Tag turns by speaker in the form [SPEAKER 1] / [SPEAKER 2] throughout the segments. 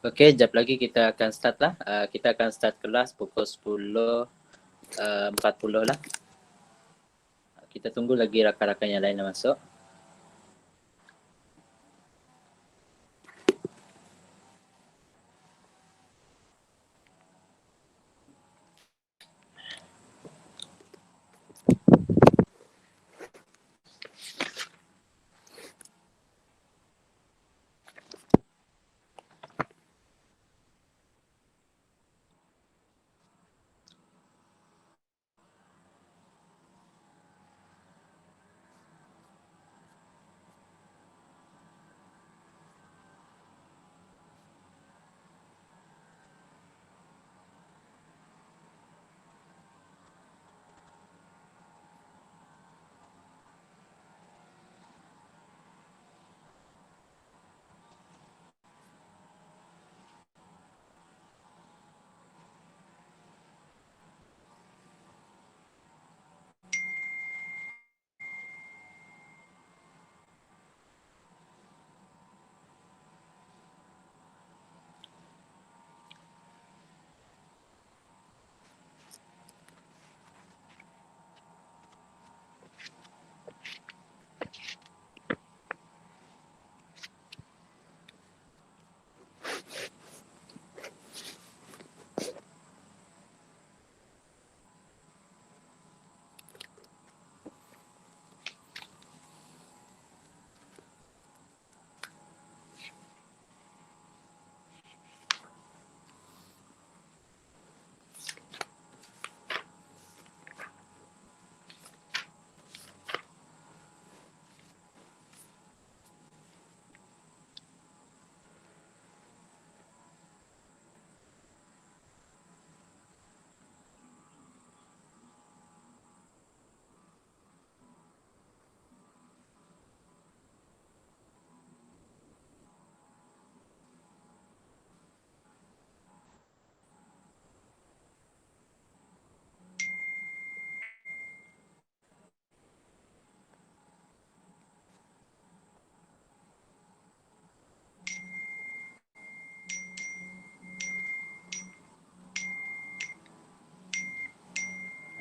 [SPEAKER 1] Okey, jap lagi kita akan start lah. Kita akan start kelas pukul 10.40 lah. Kita tunggu lagi rakan-rakan yang lain nak masuk.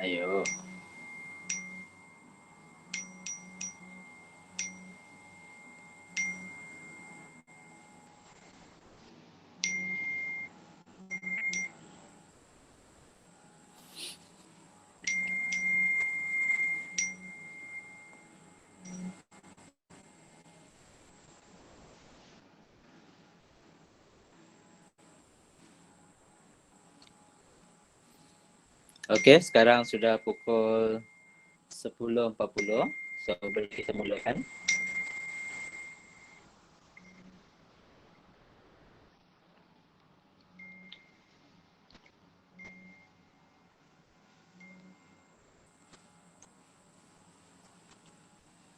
[SPEAKER 1] Ayo. Okey, sekarang sudah pukul 10.40. So, boleh kita mulakan.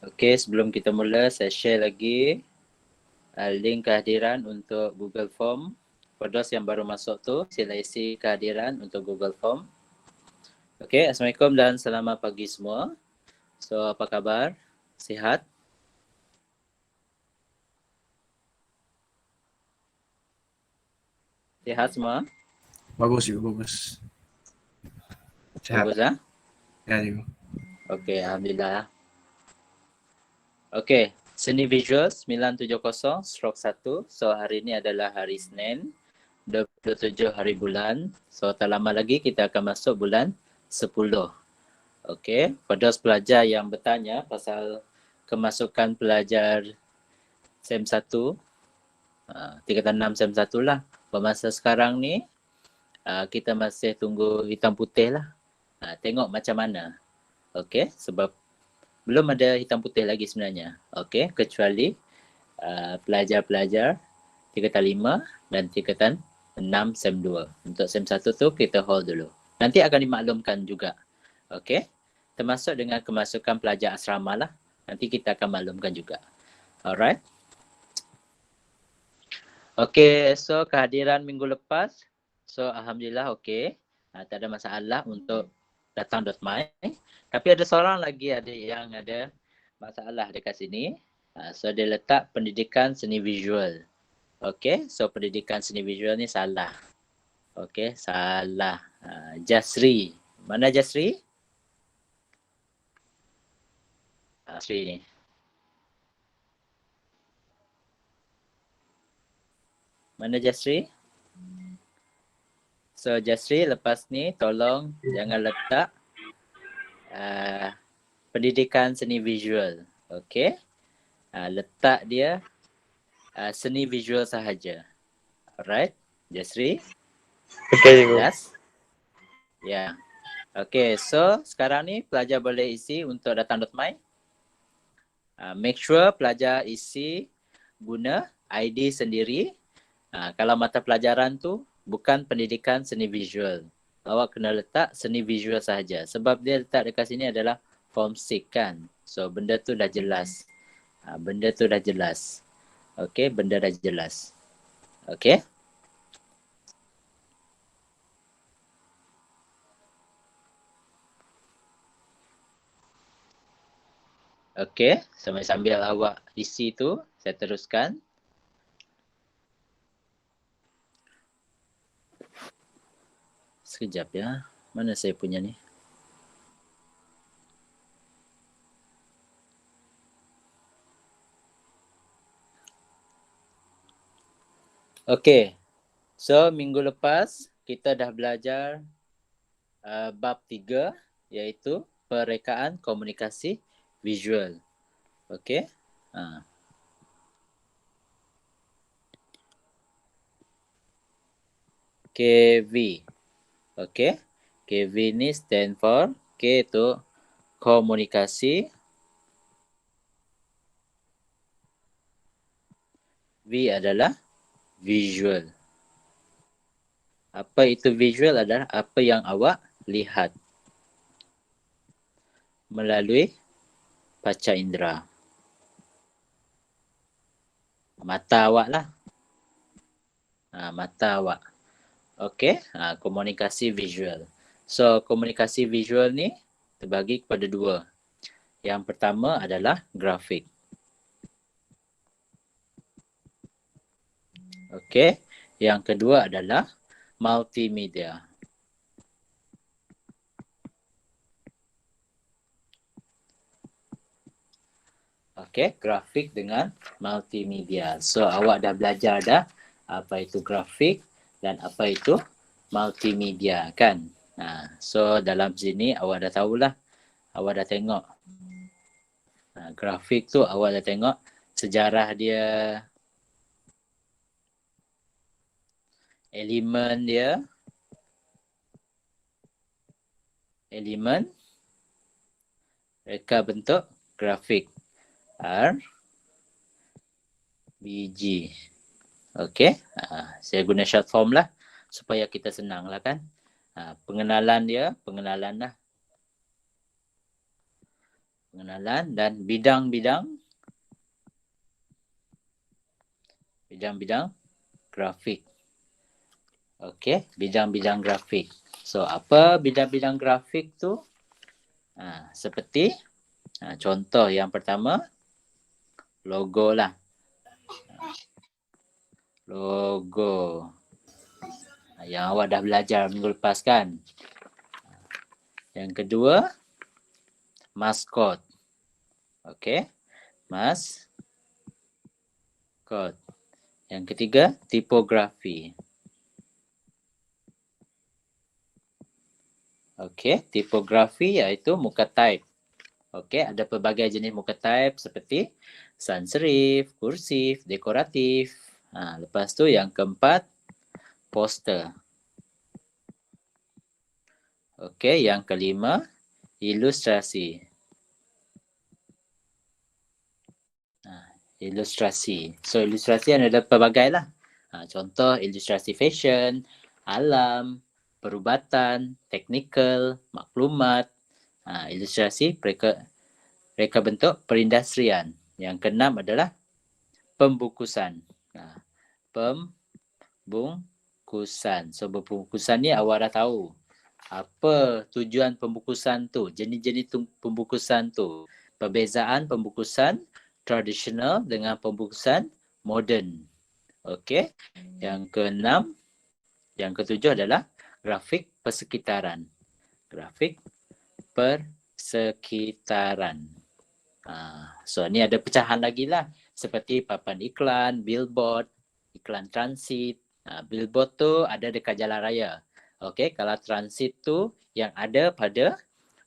[SPEAKER 1] Okey, sebelum kita mula, saya share lagi link kehadiran untuk Google Form. For those yang baru masuk tu, sila isi kehadiran untuk Google Form. Okey, Assalamualaikum dan selamat pagi semua. So, apa khabar? Sihat? Sihat semua?
[SPEAKER 2] Bagus juga, bagus. Sehat.
[SPEAKER 1] Bagus ah?
[SPEAKER 2] Ya juga.
[SPEAKER 1] Okey, alhamdulillah. Okey, seni visual 970/1. So, hari ini adalah hari Senin, 27 hari bulan. So, tak lama lagi kita akan masuk bulan 10. Okey, pada pelajar yang bertanya pasal kemasukan pelajar SEM 1, tingkatan 6 SEM 1 lah. Bermasa sekarang ni, kita masih tunggu hitam putih lah. Tengok macam mana. Okey, sebab belum ada hitam putih lagi sebenarnya. Okey, kecuali pelajar-pelajar tingkatan 5 dan tingkatan 6 SEM 2. Untuk SEM 1 tu kita hold dulu. Nanti akan dimaklumkan juga. Okey, termasuk dengan kemasukan pelajar asrama lah. Nanti kita akan maklumkan juga. Alright. Okey, so kehadiran minggu lepas. So, alhamdulillah okey. Tak ada masalah untuk datang.my. Tapi ada seorang lagi yang ada masalah dekat sini. So, dia letak pendidikan seni visual. Okay, so pendidikan seni visual ni salah. Okay, salah. Jasri. Mana Jasri? Jasri ni. Mana Jasri? So Jasri, lepas ni tolong jangan letak pendidikan seni visual. Okay. Letak dia seni visual sahaja. Alright. Jasri?
[SPEAKER 3] Okay, cikgu.
[SPEAKER 1] Jelas? Ya. Okay, so sekarang ni pelajar boleh isi untuk datang.my. Make sure pelajar isi guna ID sendiri. Kalau mata pelajaran tu bukan pendidikan seni visual. Awak kena letak seni visual sahaja. Sebab dia letak dekat sini adalah form 6 kan. So benda tu dah jelas. Benda tu dah jelas. Okay, benda dah jelas. Okay. Okay, sambil awak isi tu, saya teruskan. Sekejap ya. Mana saya punya ni? Okay. So, minggu lepas kita dah belajar bab 3 iaitu perekaan komunikasi visual. Okay. KV. Okay. KV ni stand for K itu komunikasi. V adalah visual. Apa itu visual adalah apa yang awak lihat melalui panca indera. Mata awak lah. Mata awak. Okey, komunikasi visual. So, komunikasi visual ni terbagi kepada dua. Yang pertama adalah grafik. Okey, yang kedua adalah multimedia. Okey, grafik dengan multimedia. So, awak dah belajar dah apa itu grafik dan apa itu multimedia kan. So, dalam sini awak dah tahulah. Awak dah tengok. Grafik tu awak dah tengok sejarah dia, elemen dia, elemen, reka bentuk grafik. R, B, G. Okey, saya guna short form lah supaya kita senang lah kan. Pengenalan dia, pengenalan lah. Pengenalan dan bidang-bidang grafik. Okey, bidang-bidang grafik. So, apa bidang-bidang grafik tu? Seperti contoh yang pertama, logo lah. Logo. Yang awak dah belajar minggu lepas kan. Yang kedua, maskot. Okey, maskot. Yang ketiga, tipografi. Okey, tipografi iaitu muka type. Okey, ada pelbagai jenis muka type seperti sans serif, kursif, dekoratif. Lepas tu yang keempat, poster. Okey, yang kelima, ilustrasi. Ilustrasi. So, ilustrasi ada pelbagai lah. Contoh, ilustrasi fashion, alam, perubatan, teknikal, maklumat. Ilustrasi reka bentuk perindustrian. Yang keenam adalah pembungkusan. Pembungkusan. So, pembungkusan ni awak dah tahu. Apa tujuan pembungkusan tu? Jenis-jenis pembungkusan tu. Perbezaan pembungkusan tradisional dengan pembungkusan moden. Okey. Yang keenam, yang ketujuh adalah grafik persekitaran. Grafik persekitaran. So ni ada pecahan lagi lah. Seperti papan iklan, billboard, iklan transit. Billboard tu ada dekat jalan raya. Okey, kalau transit tu yang ada pada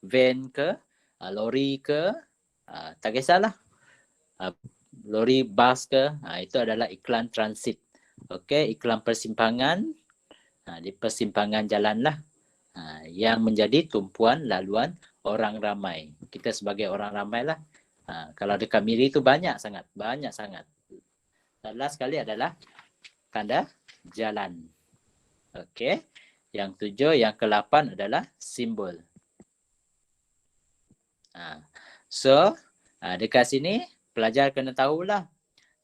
[SPEAKER 1] van ke, lori ke, tak kisahlah. Lori, bas ke, itu adalah iklan transit. Okey, iklan persimpangan, di persimpangan jalan lah. Yang menjadi tumpuan laluan orang ramai. Kita sebagai orang ramai lah. Kalau dekat Miri tu banyak sangat. Dan last sekali adalah tanda jalan. Okey. Yang tujuh, yang ke-8 adalah simbol. So, dekat sini pelajar kena tahulah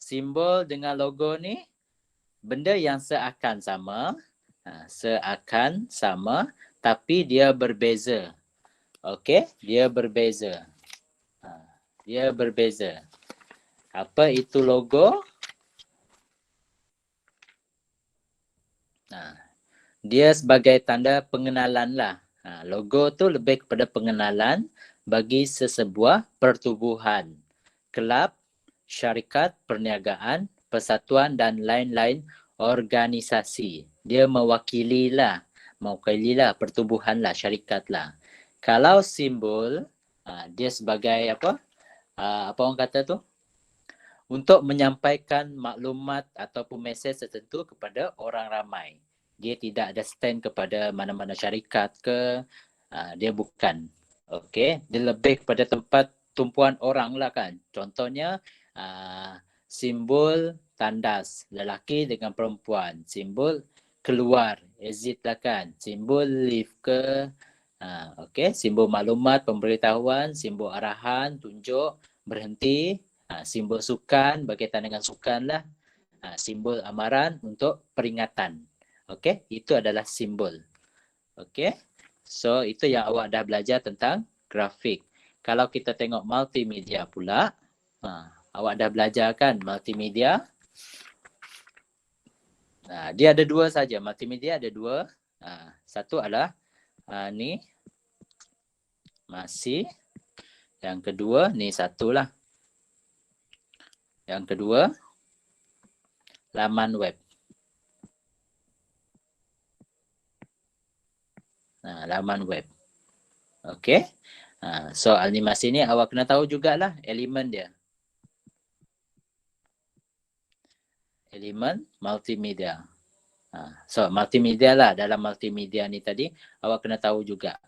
[SPEAKER 1] simbol dengan logo ni benda yang seakan sama, tapi dia berbeza. Okey, dia berbeza. Apa itu logo? Dia sebagai tanda pengenalan lah. Logo tu lebih kepada pengenalan bagi sesebuah pertubuhan, kelab, syarikat perniagaan, persatuan dan lain-lain organisasi. Dia mewakili lah pertubuhan lah, syarikat lah. Kalau simbol, dia sebagai apa orang kata tu? Untuk menyampaikan maklumat ataupun mesej tertentu kepada orang ramai. Dia tidak ada stand kepada mana-mana syarikat ke, dia bukan. Okey, dia lebih kepada tempat tumpuan orang lah kan. Contohnya simbol tandas lelaki dengan perempuan, simbol keluar exit lah kan, simbol lift ke, okey, simbol maklumat pemberitahuan, simbol arahan tunjuk berhenti, simbol sukan berkaitan dengan sukan lah, simbol amaran untuk peringatan. Okey, itu adalah simbol. Okey. So itu yang awak dah belajar tentang grafik. Kalau kita tengok multimedia pula, awak dah belajar kan multimedia? Dia ada dua saja. Multimedia ada dua. Satu adalah ni masih. Yang kedua ni satulah. Yang kedua laman web. Laman web. Okey. So animasi ni awak kena tahu jugalah elemen dia. Elemen multimedia. So multimedia lah, dalam multimedia ni tadi awak kena tahu juga.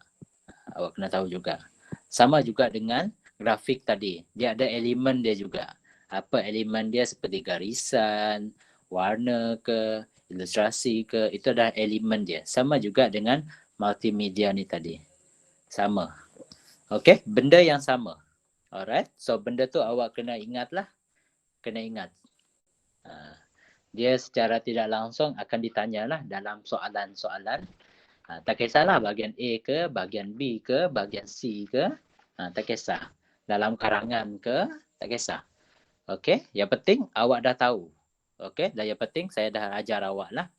[SPEAKER 1] Sama juga dengan grafik tadi. Dia ada elemen dia juga. Apa elemen dia seperti garisan, warna ke, ilustrasi ke, itu adalah elemen dia. Sama juga dengan multimedia ni tadi. Sama. Okey, benda yang sama. Alright. So benda tu awak kena ingat. Dia secara tidak langsung akan ditanyalah dalam soalan-soalan. Tak kisahlah bahagian A ke, bahagian B ke, bahagian C ke, tak kisah. Dalam karangan ke, tak kisah. Okey, yang penting awak dah tahu. Okey, dan yang penting saya dah ajar awak lah.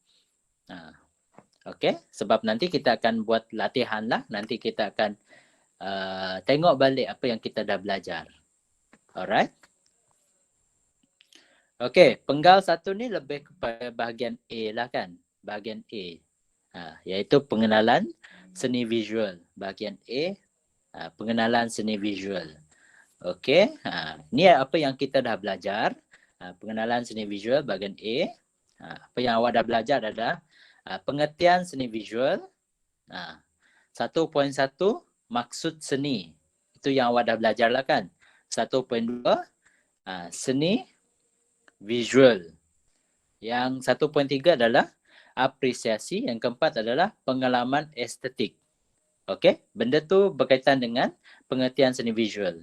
[SPEAKER 1] Okey, sebab nanti kita akan buat latihan lah. Nanti kita akan tengok balik apa yang kita dah belajar. Alright. Okey, penggal satu ni lebih kepada bahagian A lah kan. Bahagian A. Iaitu pengenalan seni visual. Bahagian A, pengenalan seni visual. Okey, ni apa yang kita dah belajar. Pengenalan seni visual bahagian A. Apa yang awak dah belajar adalah pengertian seni visual. 1.1 maksud seni. Itu yang awak dah belajar lah kan. 1.2 seni visual. Yang 1.3 adalah apresiasi. Yang keempat adalah pengalaman estetik. Okey, benda tu berkaitan dengan pengertian seni visual.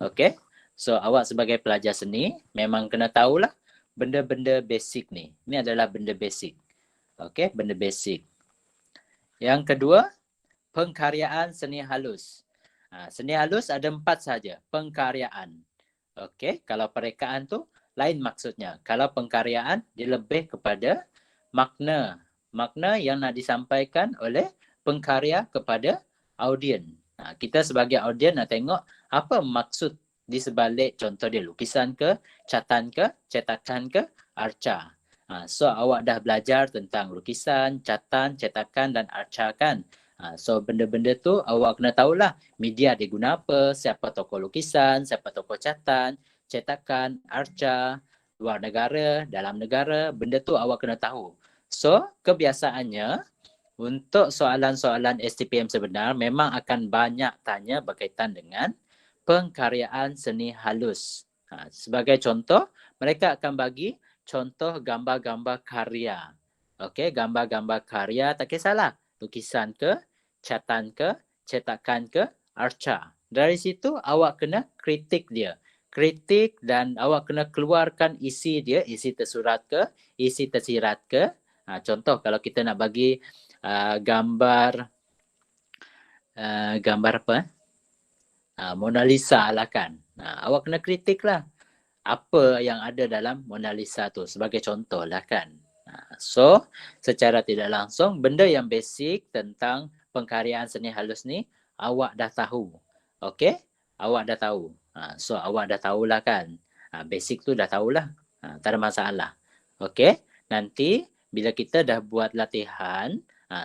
[SPEAKER 1] Okey, so awak sebagai pelajar seni memang kena tahulah benda-benda basic ni. Ini adalah benda basic. Okey, benda basic. Yang kedua, pengkaryaan seni halus. Seni halus ada 4 saja pengkaryaan. Okey, kalau perekaan tu lain maksudnya. Kalau pengkaryaan, dia lebih kepada makna. Makna yang nak disampaikan oleh pengkarya kepada audien. Kita sebagai audien nak tengok apa maksud di sebalik contoh dia lukisan ke, catatan ke, cetakan ke, arca. So awak dah belajar tentang lukisan, catatan, cetakan dan arca kan. So benda-benda tu awak kena tahulah media dia guna apa, siapa tokoh lukisan, siapa tokoh catatan, cetakan, arca, luar negara, dalam negara, benda tu awak kena tahu. So kebiasaannya untuk soalan-soalan STPM sebenar memang akan banyak tanya berkaitan dengan pengkaryaan seni halus. Sebagai contoh, mereka akan bagi contoh gambar-gambar karya. Okey, gambar-gambar karya tak kisahlah. Lukisan ke, catatan ke, cetakan ke, arca. Dari situ awak kena kritik dia. Kritik dan awak kena keluarkan isi dia, isi tersurat ke, isi tersirat ke. Contoh kalau kita nak bagi gambar apa? Mona Lisa lah kan. Awak kena kritik lah apa yang ada dalam Mona Lisa tu sebagai contoh lah kan. So secara tidak langsung benda yang basic tentang pengkaryaan seni halus ni awak dah tahu. Okey? Awak dah tahu. So awak dah tahulah kan. Basic tu dah tahulah. Tak ada masalah. Okey? Nanti bila kita dah buat latihan,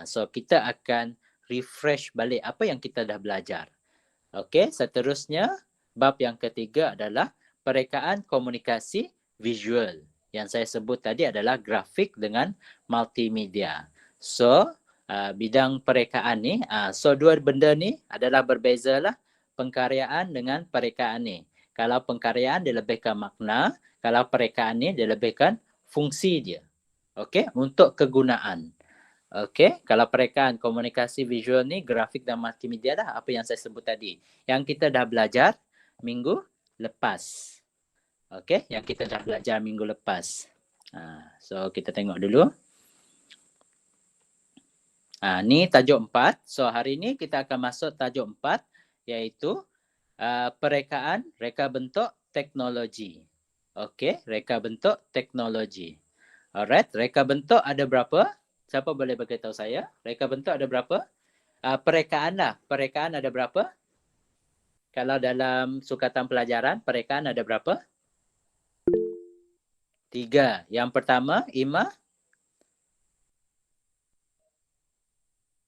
[SPEAKER 1] so kita akan refresh balik apa yang kita dah belajar. Okey, seterusnya bab yang ketiga adalah perekaan komunikasi visual. Yang saya sebut tadi adalah grafik dengan multimedia. So, bidang perekaan ni, so dua benda ni adalah berbeza lah. Pengkaryaan dengan perekaan ni. Kalau pengkaryaan dia lebihkan makna, kalau perekaan ni dia lebihkan fungsi dia. Okey, untuk kegunaan. Okey, kalau perekaan komunikasi visual ni, grafik dan multimedia dah apa yang saya sebut tadi. Yang kita dah belajar minggu lepas. Okey, yang kita dah belajar minggu lepas. So kita tengok dulu. Ni tajuk 4. So hari ni kita akan masuk tajuk 4 iaitu perekaan reka bentuk teknologi. Okey, reka bentuk teknologi. Alright, reka bentuk ada berapa? Siapa boleh beritahu saya? Reka bentuk ada berapa? Perekaan lah. Perekaan ada berapa? Kalau dalam sukatan pelajaran, perekaan ada berapa? 3. Yang pertama, Ima?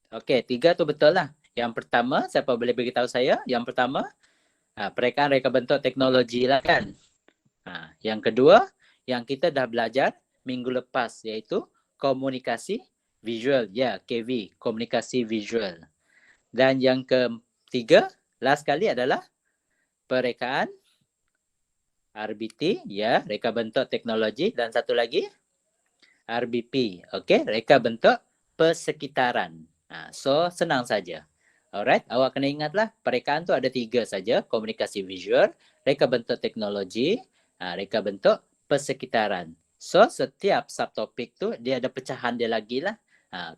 [SPEAKER 1] Okey, 3 tu betul lah. Yang pertama, siapa boleh beritahu saya? Yang pertama, perekaan reka bentuk teknologi lah kan? Yang kedua, yang kita dah belajar minggu lepas iaitu komunikasi visual. Ya, KV, komunikasi visual. Dan yang ketiga, last kali adalah perekaan RBT, ya, reka bentuk teknologi. Dan satu lagi, RBP, okey, reka bentuk persekitaran. So, senang saja. Alright, awak kena ingatlah, perekaan tu ada 3 saja, komunikasi visual, reka bentuk teknologi, reka bentuk persekitaran. So, setiap subtopik tu dia ada pecahan dia lagi lah.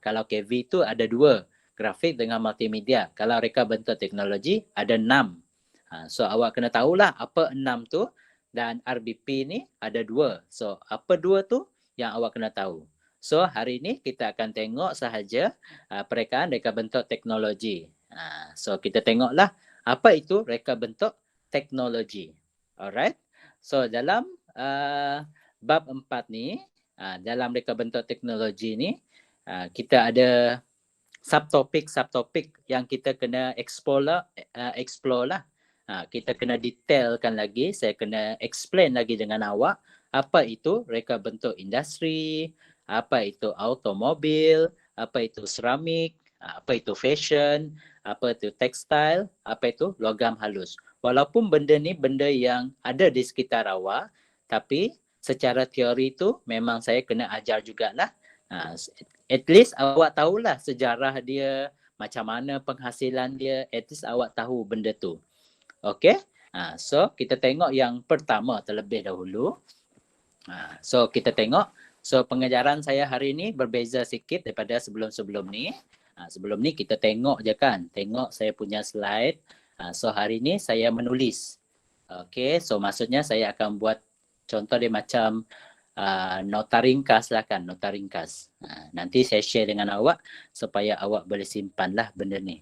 [SPEAKER 1] Kalau KV tu ada 2, grafik dengan multimedia. Kalau reka bentuk teknologi ada 6. So, awak kena tahulah apa 6 tu dan RBP ni ada 2. So, apa 2 tu yang awak kena tahu. So, hari ni kita akan tengok sahaja perekaan reka bentuk teknologi. So, kita tengoklah apa itu reka bentuk teknologi. Alright. So, dalam bab 4 ni, dalam reka bentuk teknologi ni, kita ada subtopik yang kita kena explore lah. Kita kena detailkan lagi, saya kena explain lagi dengan awak apa itu reka bentuk industri, apa itu automobil, apa itu seramik, apa itu fashion, apa itu tekstil, apa itu logam halus. Walaupun benda ni benda yang ada di sekitar awak, tapi secara teori tu memang saya kena ajar jugalah. At least awak tahulah sejarah dia, macam mana penghasilan dia, at least awak tahu benda tu. Okey? So kita tengok yang pertama terlebih dahulu. So kita tengok, so pengajaran saya hari ni berbeza sikit daripada sebelum-sebelum ni. Sebelum ni kita tengok je kan, tengok saya punya slide. So hari ni saya menulis. Okey, so maksudnya saya akan buat Contoh dia macam nota ringkas lah kan, nota ringkas. Nanti saya share dengan awak supaya awak boleh simpan lah benda ni.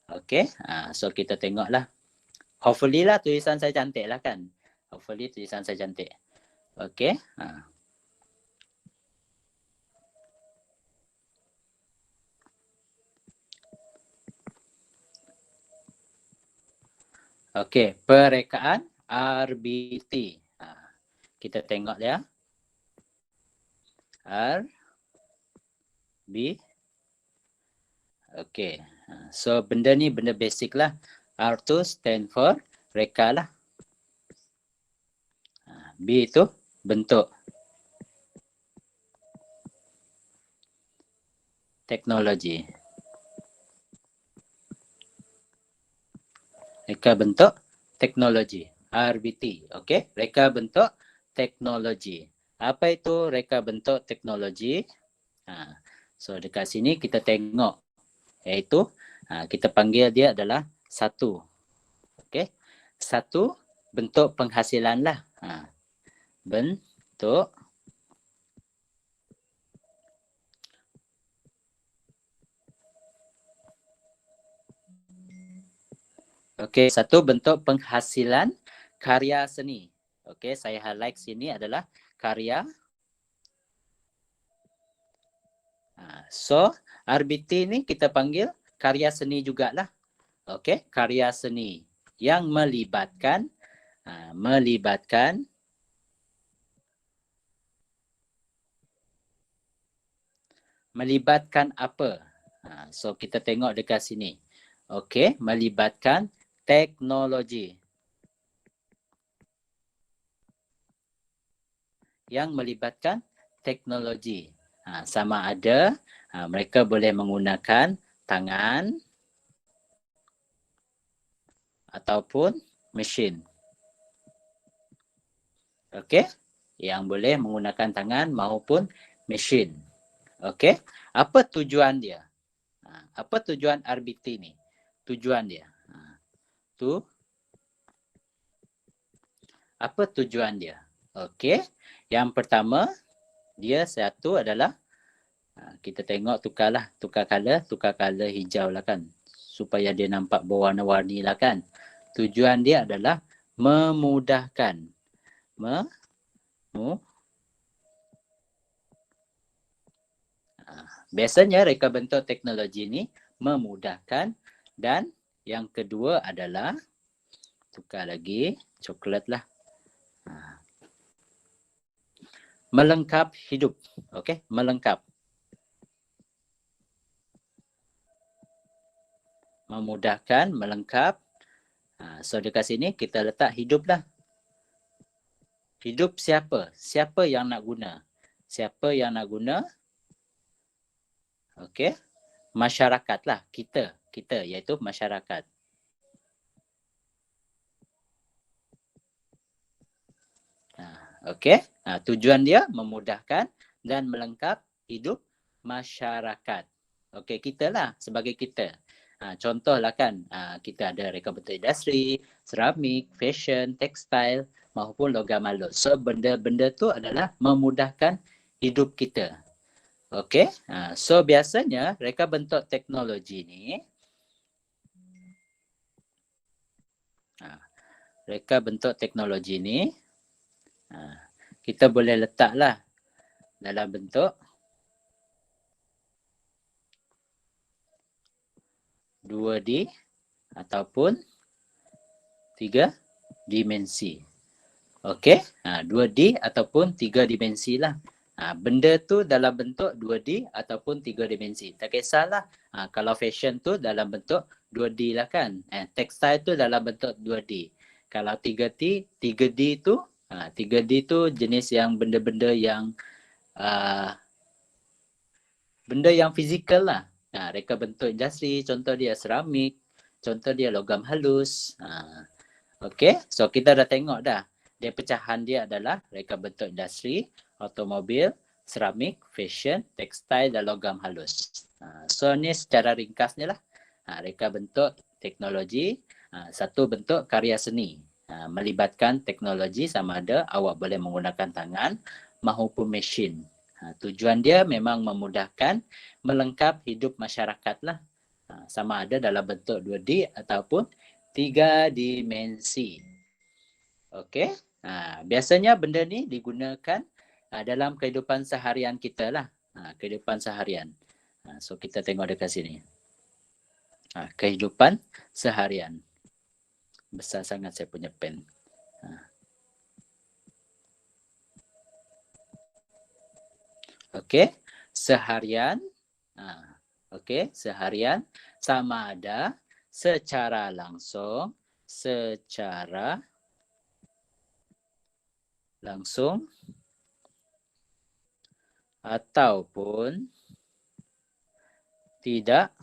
[SPEAKER 1] Okay, so kita tengok lah. Hopefully lah tulisan saya cantik lah kan. Hopefully tulisan saya cantik. Okay. Okay, perekaan RBT. Kita tengok ya. RB. Okay. So benda ni benda basic lah. R tu stand for reka lah. B itu bentuk. Teknologi. Reka bentuk teknologi. RBT. Okay. Reka bentuk teknologi. Apa itu reka bentuk teknologi? So dekat sini kita tengok. Iaitu kita panggil dia adalah satu. Okay. Satu bentuk penghasilan lah. Bentuk okey, satu bentuk penghasilan karya seni. Okey, saya highlight sini adalah karya. So, RBT ni kita panggil karya seni jugalah. Okey, karya seni yang melibatkan melibatkan apa? So, kita tengok dekat sini. Okey, melibatkan teknologi. Yang melibatkan teknologi. Sama ada mereka boleh menggunakan tangan ataupun mesin. Okey, yang boleh menggunakan tangan maupun mesin. Okey, apa tujuan dia? Apa tujuan RBT ni? Tujuan dia. Apa tujuan dia? Okey, yang pertama dia satu adalah kita tengok tukar color hijau lah kan, supaya dia nampak berwarna-warni lah kan. Tujuan dia adalah memudahkan. Biasanya reka bentuk teknologi ni memudahkan, dan yang kedua adalah tukar lagi coklat lah. Melengkap hidup. Okey, melengkap. Memudahkan, melengkap. So dekat sini kita letak hidup lah. Hidup siapa? Siapa yang nak guna? Siapa yang nak guna? Okey. Masyarakat lah. Kita iaitu masyarakat. Okey. Tujuan dia memudahkan dan melengkap hidup masyarakat. Okey, kita lah sebagai kita. Contohlah kan, kita ada reka bentuk industri, seramik, fashion, tekstil maupun logam halus. So benda-benda tu adalah memudahkan hidup kita. Okey. So biasanya reka bentuk teknologi ni kita boleh letaklah dalam bentuk 2D ataupun 3 dimensi. Okey, 2D ataupun 3 dimensi lah. Benda tu dalam bentuk 2D ataupun 3 dimensi. Tak kisahlah kalau fashion tu dalam bentuk 2D lah kan. Tekstil tu dalam bentuk 2D. Kalau 3D tu 3D tu jenis yang benda-benda yang benda yang fizikal lah. Reka bentuk industri, contoh dia seramik, contoh dia logam halus. Okey, so kita dah tengok dah. Dia pecahan dia adalah reka bentuk industri, automobil, seramik, fashion, tekstil dan logam halus. So ni secara ringkasnya lah. Reka bentuk teknologi, satu bentuk karya seni. Melibatkan teknologi sama ada awak boleh menggunakan tangan maupun mesin. Tujuan dia memang memudahkan, melengkap hidup masyarakat lah. Sama ada dalam bentuk 2D ataupun 3 dimensi. Okey. Biasanya benda ni digunakan dalam kehidupan seharian kita lah. Kehidupan seharian. So kita tengok dekat sini. Kehidupan seharian. Besar sangat saya punya pen. Okey. Seharian. Okey. Seharian sama ada secara langsung, ataupun tidak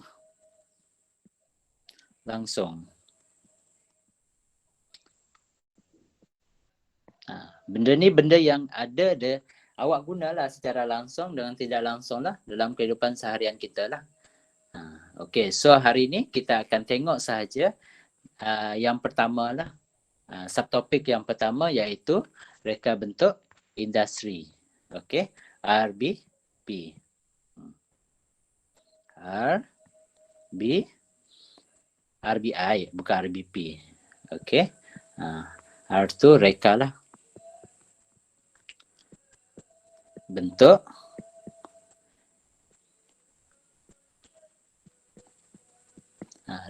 [SPEAKER 1] langsung. Benda ni benda yang ada awak gunalah secara langsung dengan tidak langsung lah dalam kehidupan seharian kita lah. Okey, so hari ni kita akan tengok sahaja yang pertama lah. Subtopik yang pertama iaitu reka bentuk industri. Okey, RBP. RBI bukan RBP. Okey. R tu reka lah. Bentuk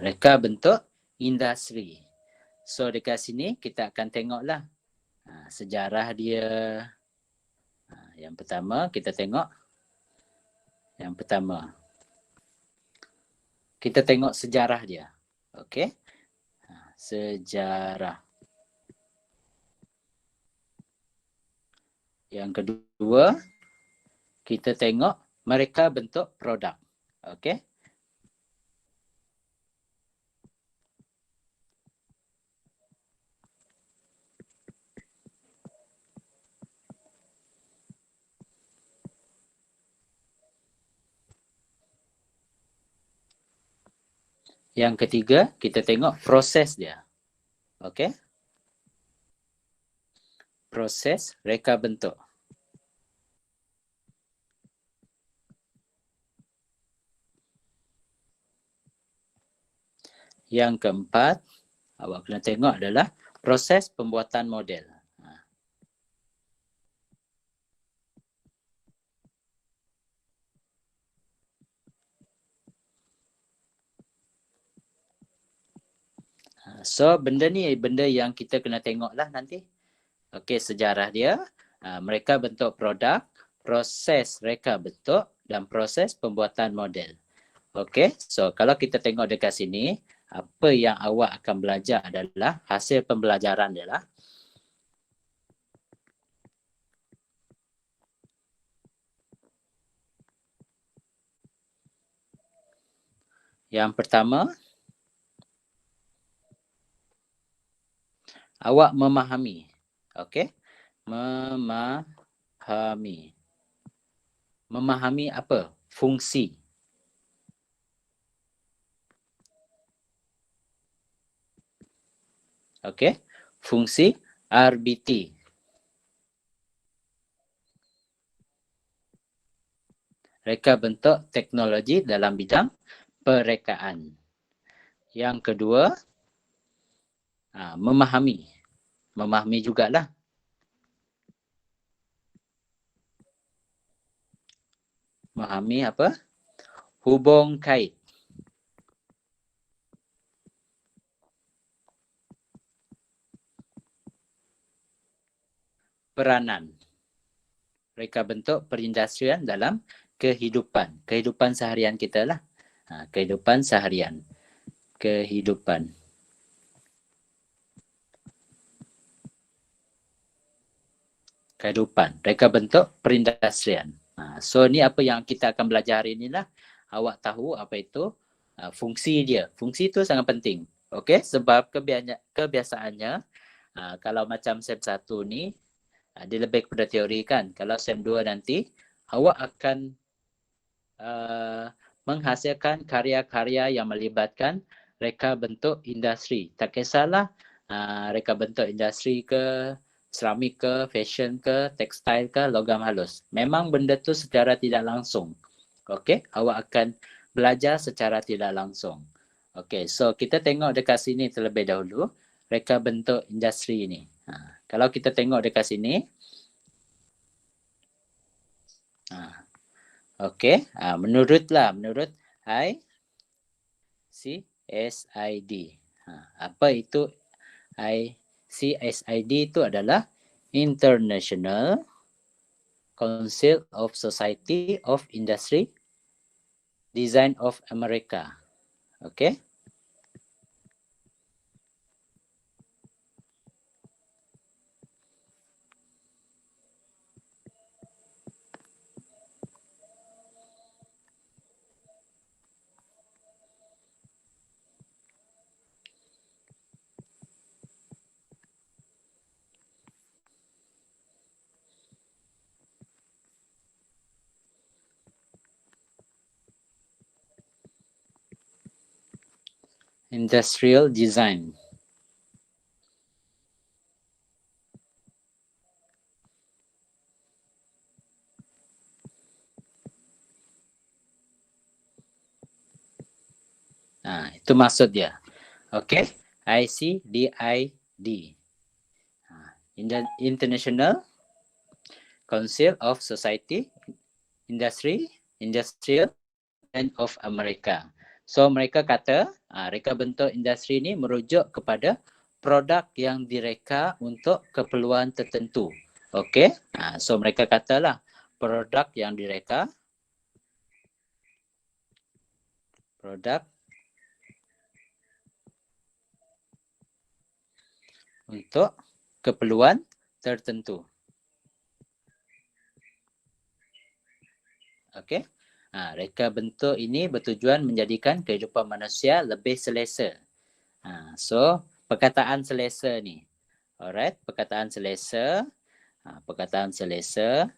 [SPEAKER 1] reka bentuk industri. So dekat sini kita akan tengoklah sejarah dia. Yang pertama kita tengok. Kita tengok sejarah dia. Okey. Sejarah. Yang kedua, kita tengok mereka bentuk produk. Okey. Yang ketiga, kita tengok proses dia. Okey. Proses reka bentuk. Yang keempat, awak kena tengok adalah proses pembuatan model. So benda ni benda yang kita kena tengok lah nanti. Okey, sejarah dia, mereka bentuk produk, proses reka bentuk dan proses pembuatan model. Okey, so kalau kita tengok dekat sini, apa yang awak akan belajar adalah hasil pembelajaran dia lah. Yang pertama, awak memahami. Okey? Memahami. Memahami apa? Fungsi. Okey? Fungsi RBT. Reka bentuk teknologi dalam bidang perekaan. Yang kedua, memahami. Memahami jugalah. Memahami apa? Hubung kait. Peranan. Reka bentuk perindustrian dalam kehidupan. Kehidupan seharian kita lah. Kehidupan seharian. Kehidupan. Kehidupan. Reka bentuk perindustrian. So ni apa yang kita akan belajar hari ni lah. Awak tahu apa itu fungsi dia. Fungsi tu sangat penting. Okey, sebab kebiasaannya kalau macam SEM 1 ni dia lebih kepada teori kan. Kalau SEM 2 nanti awak akan menghasilkan karya-karya yang melibatkan reka bentuk industri. Tak kisahlah reka bentuk industri ke, seramik ke, fashion ke, tekstil ke, logam halus. Memang benda tu secara tidak langsung. Okey, awak akan belajar secara tidak langsung. Okey, so kita tengok dekat sini terlebih dahulu, reka bentuk industri ini. Kalau kita tengok dekat sini, okey, menurut ICSID. Apa itu ICSID? Itu adalah International Council of Society of Industry Design of America. Okay. Industrial design. Itu maksud dia. Okay. ICDID. International Council of Society Industrial Design of America. So mereka kata reka bentuk industri ini merujuk kepada produk yang direka untuk keperluan tertentu. Okey. So mereka katalah produk yang direka, produk untuk keperluan tertentu. Okey. Reka bentuk ini bertujuan menjadikan kehidupan manusia lebih selesa. So, perkataan selesa ni. Alright, perkataan selesa. Perkataan selesa.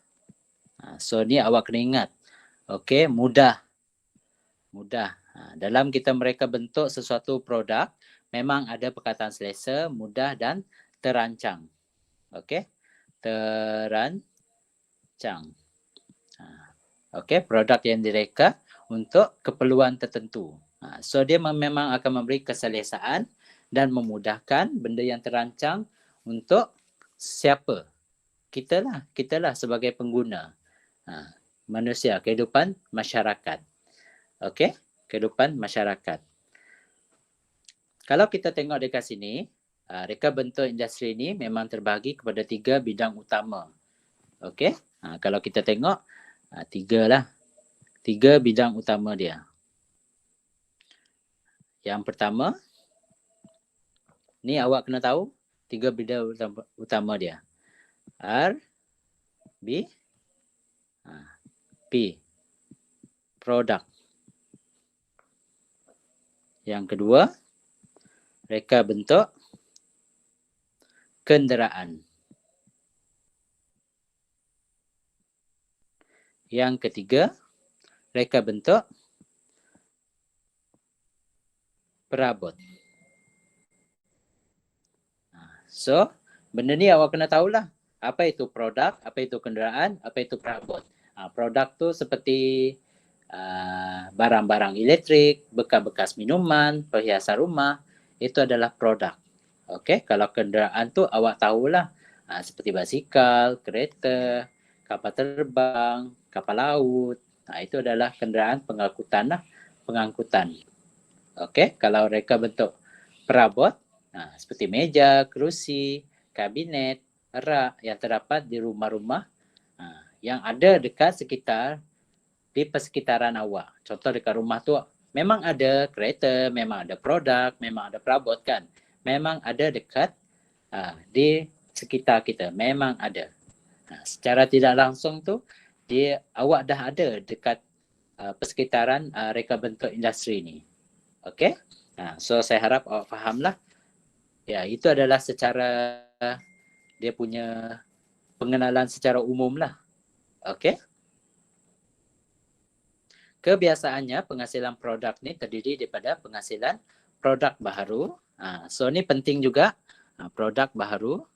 [SPEAKER 1] So, ni awak kena ingat. Okey, mudah. Mudah. Dalam kita mereka bentuk sesuatu produk, memang ada perkataan selesa, mudah dan terancang. Okey, terancang. Okey, produk yang direka untuk keperluan tertentu. So dia memang akan memberi keselesaan dan memudahkan benda yang terancang untuk siapa? Kita lah sebagai pengguna. Manusia, kehidupan masyarakat. Okey, kehidupan masyarakat. Kalau kita tengok dekat sini, reka bentuk industri ini memang terbahagi kepada 3 bidang utama. Okey, kalau kita tengok 3 bidang utama dia. Yang pertama, ni awak kena tahu 3 bidang utama dia. R, B, P. Produk. Yang kedua, reka bentuk kenderaan. Yang ketiga, reka bentuk perabot. So, benda ni awak kena tahulah. Apa itu produk, apa itu kenderaan, apa itu perabot. Produk tu seperti barang-barang elektrik, bekas-bekas minuman, perhiasan rumah, itu adalah produk. Okey, kalau kenderaan tu awak tahulah. Seperti basikal, kereta, kapal terbang, kapal laut. Itu adalah kenderaan pengangkutan lah. Pengangkutan. Okey, kalau reka bentuk perabot, seperti meja, kerusi, kabinet, rak yang terdapat di rumah-rumah yang ada dekat sekitar, di persekitaran awak. Contoh dekat rumah tu memang ada kereta, memang ada produk, memang ada perabot kan. Memang ada dekat di sekitar kita, memang ada. Secara tidak langsung tu awak dah ada dekat persekitaran reka bentuk industri ni. Okey? So saya harap awak fahamlah. Ya, itu adalah secara dia punya pengenalan secara umum lah. Okey? Kebiasaannya penghasilan produk ni terdiri daripada penghasilan produk baharu. So ni penting juga, produk baharu.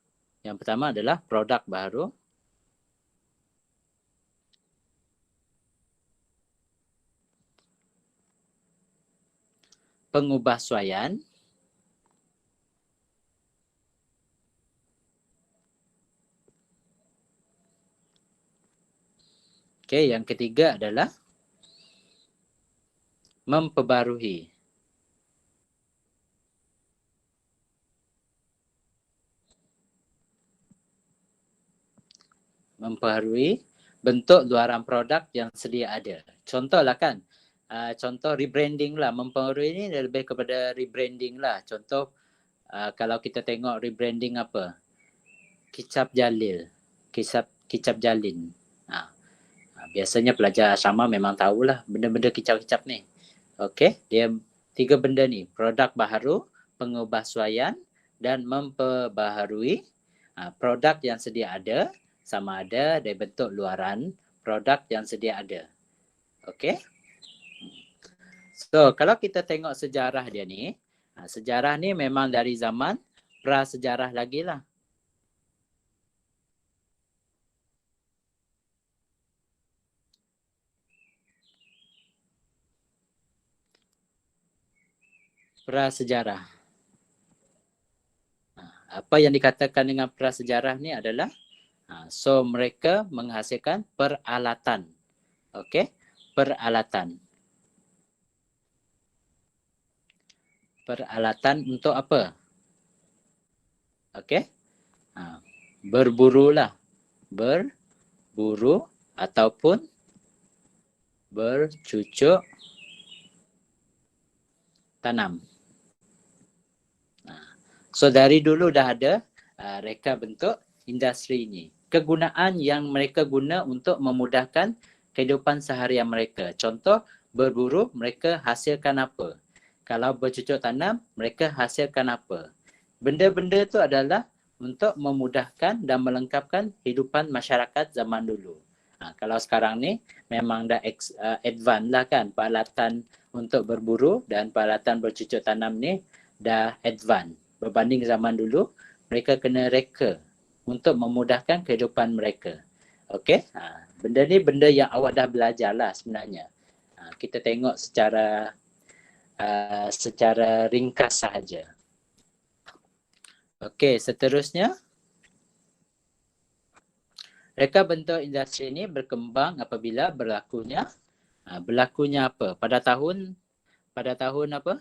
[SPEAKER 1] Yang pertama adalah produk baharu. Pengubahsuaian. Okey, yang ketiga adalah memperbarui. Memperbarui bentuk luaran produk yang sedia ada. Contohlah kan, contoh rebranding lah. Memperbarui ni lebih kepada rebranding lah. Contoh, kalau kita tengok rebranding apa? Kicap Jalil. Kicap Jalin. Biasanya pelajar asrama memang tahulah benda-benda kicap-kicap ni. Okey, dia 3 benda ni. Produk baharu, pengubahsuaian dan memperbaharui produk yang sedia ada, sama ada dari bentuk luaran produk yang sedia ada. Okey. So, kalau kita tengok sejarah dia ni, sejarah ni memang dari zaman prasejarah lagi lah. Prasejarah. Apa yang dikatakan dengan prasejarah ni adalah so mereka menghasilkan peralatan. Okey, peralatan. Peralatan untuk apa? Okey. Berburulah. Berburu ataupun bercucuk tanam. So dari dulu dah ada reka bentuk industri ni. Kegunaan yang mereka guna untuk memudahkan kehidupan seharian mereka. Contoh, berburu mereka hasilkan apa? Kalau bercucuk tanam, mereka hasilkan apa? Benda-benda tu adalah untuk memudahkan dan melengkapkan kehidupan masyarakat zaman dulu. Kalau sekarang ni memang dah advance lah kan, peralatan untuk berburu dan peralatan bercucuk tanam ni dah advance. Berbanding zaman dulu, mereka kena reka untuk memudahkan kehidupan mereka. Okey, benda ni benda yang awak dah belajar lah sebenarnya. Kita tengok secara ringkas sahaja. Okey, seterusnya. Reka bentuk industri ini berkembang apabila berlakunya apa? Pada tahun apa?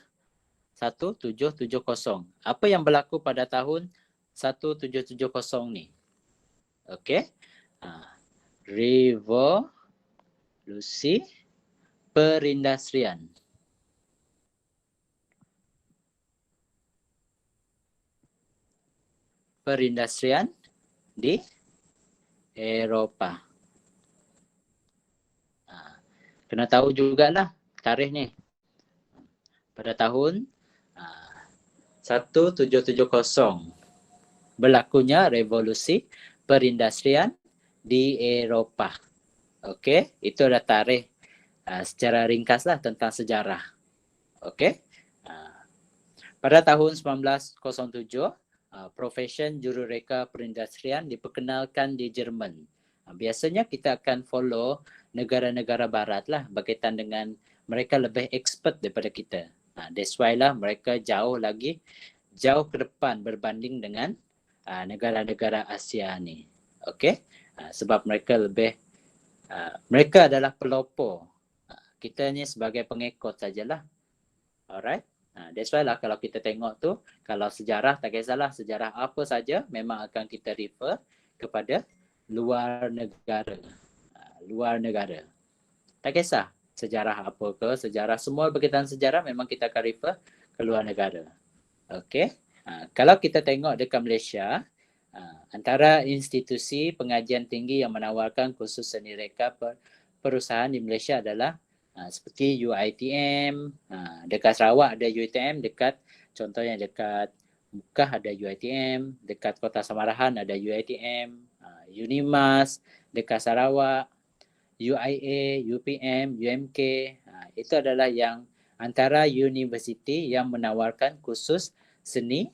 [SPEAKER 1] 1770. Apa yang berlaku pada tahun 1770 ni? Okey. Revolusi perindustrian. Perindustrian di Eropah. Kena tahu jugalah tarikh ni. Pada tahun 1770 berlakunya revolusi perindustrian di Eropah. Okey, itu adalah tarikh secara ringkaslah tentang sejarah. Okey. Pada tahun 1907, profesen jurureka perindustrian diperkenalkan di Jerman. Biasanya kita akan follow negara-negara barat lah berkaitan dengan mereka lebih expert daripada kita. That's why lah mereka jauh ke depan berbanding dengan negara-negara Asia ni. Okey? Sebab mereka mereka adalah pelopor. Kita ni sebagai pengikut sajalah. Alright? That's why lah kalau kita tengok tu, kalau sejarah tak kisahlah sejarah apa saja, memang akan kita refer kepada luar negara. Luar negara. Tak kisah sejarah apa ke, sejarah semua berkaitan sejarah memang kita akan refer ke luar negara. Okey. Kalau kita tengok dekat Malaysia, antara institusi pengajian tinggi yang menawarkan kursus seni reka perusahaan di Malaysia adalah seperti UiTM, dekat Sarawak ada UiTM, contohnya dekat Mukah ada UiTM, dekat Kota Samarahan ada UiTM, Unimas dekat Sarawak, UIA, UPM, UMK, itu adalah yang antara universiti yang menawarkan kursus seni